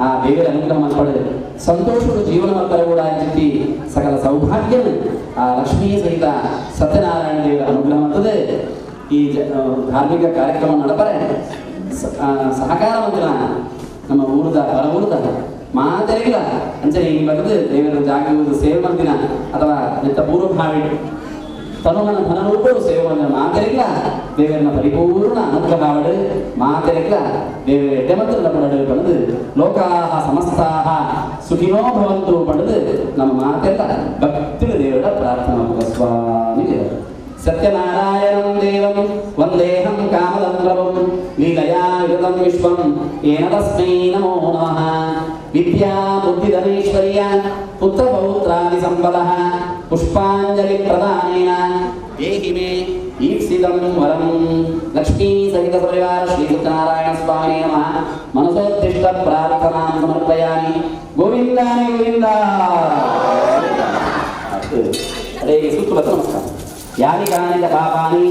ಆ ದೇವರ ಅನುಗ್ರಹ ಮಾಡ್ಕೊಳ್ಳಿ ಸಂತೋಷಗಳು ಜೀವನ ಮಾಡ್ತಾರೆ ಕೂಡ ಜೊತೆ ಸಕಲ ಸೌಭಾಗ್ಯ ಆ ಲಕ್ಷ್ಮೀ ಸಹಿತ ಸತ್ಯನಾರಾಯಣ ದೇವರ ಅನುಗ್ರಹ ಮಾಡ್ತದೆ ಈ ಧಾರ್ಮಿಕ ಕಾರ್ಯಕ್ರಮ ನಡಪರೆ ಸಹಕಾರ ಮಂತ್ರ ನಮ್ಮ ಊರದ ಹೊರ ಊರದ ಮಾತೆಲ್ಲ ಅಂಚನೆ ಹಿಂಗೆ ಬರ್ತದೆ ದೇವರ ಜಾಗ ಸೇವೆ ಮಾಡ್ತೀನ ಅಥವಾ ನಿತ್ತ ಪೂರ್ವಭಾವಿ ತನುಮನ ಧನರೂಪಗಳು ಸೇವೆ ಮಾಡಿದ ಮಾತೆಲ್ಲ ದೇವರನ್ನ ಪರಿಪೂರ್ಣ ಅನುಗ್ರಹ ಅವಳು ಮಾತೆಲ್ಲ ದೇವರ ಎಡ್ಡೆಮತ್ತಲ್ಲ ಪಡೆದು ಬಂದು ಲೋಕಾಹ ಸಮಸ್ತಾಹ ಸುಖಿನೋ ಭವಂತು ಪಡೆದು ನಮ್ಮ ಮಾತೆಲ್ಲ ಭಕ್ತಿಯ ದೇವರ ಪ್ರಾರ್ಥನಾ ಸ್ವಾಮಿ ದೇವರು ಸತ್ಯನಾರಾಯಣಂ ದೇವಂ ವಂದೇಹಂ ಕಾಮದಂ ಪ್ರಭುಂ ಲೀಲಯಾ ವಿಗತಂ ವಿಶ್ವಂ ಏನ ತಸ್ಮೈ ನಮೋ ನಮಃ ವಿದ್ಯಾ ಬುದ್ಧಿಧನೈಶ್ವರ್ಯ ಪುತ್ರ ಪೌತ್ರಾದಿ ಸಂಪದಃ ಪುಷ್ಪಾಂಜಲಿ ಪ್ರದಾನೇನ ದೇಹಿ ಮೇ ಈಪ್ಸಿದಂ ವರಂ ಲಕ್ಷ್ಮೀ ಸಹಿತ ಪರಿವಾರ ಶ್ರೀ ಸತ್ಯನಾರಾಯಣ ಸ್ವಾಮಿ ನಮಃ ಮನಸೋದ್ದಿಷ್ಟ ಪ್ರಾರ್ಥನಾಂ ಸಮರ್ಪಯಾಮಿ ಗೋವಿಂದಾನಿ ಗೋವಿಂದ ಅದೇ ಸುತ್ತು ನಮಸ್ಕಾರ ಯಾನಿ ಕಾನಿ ಪಾಪಾನಿ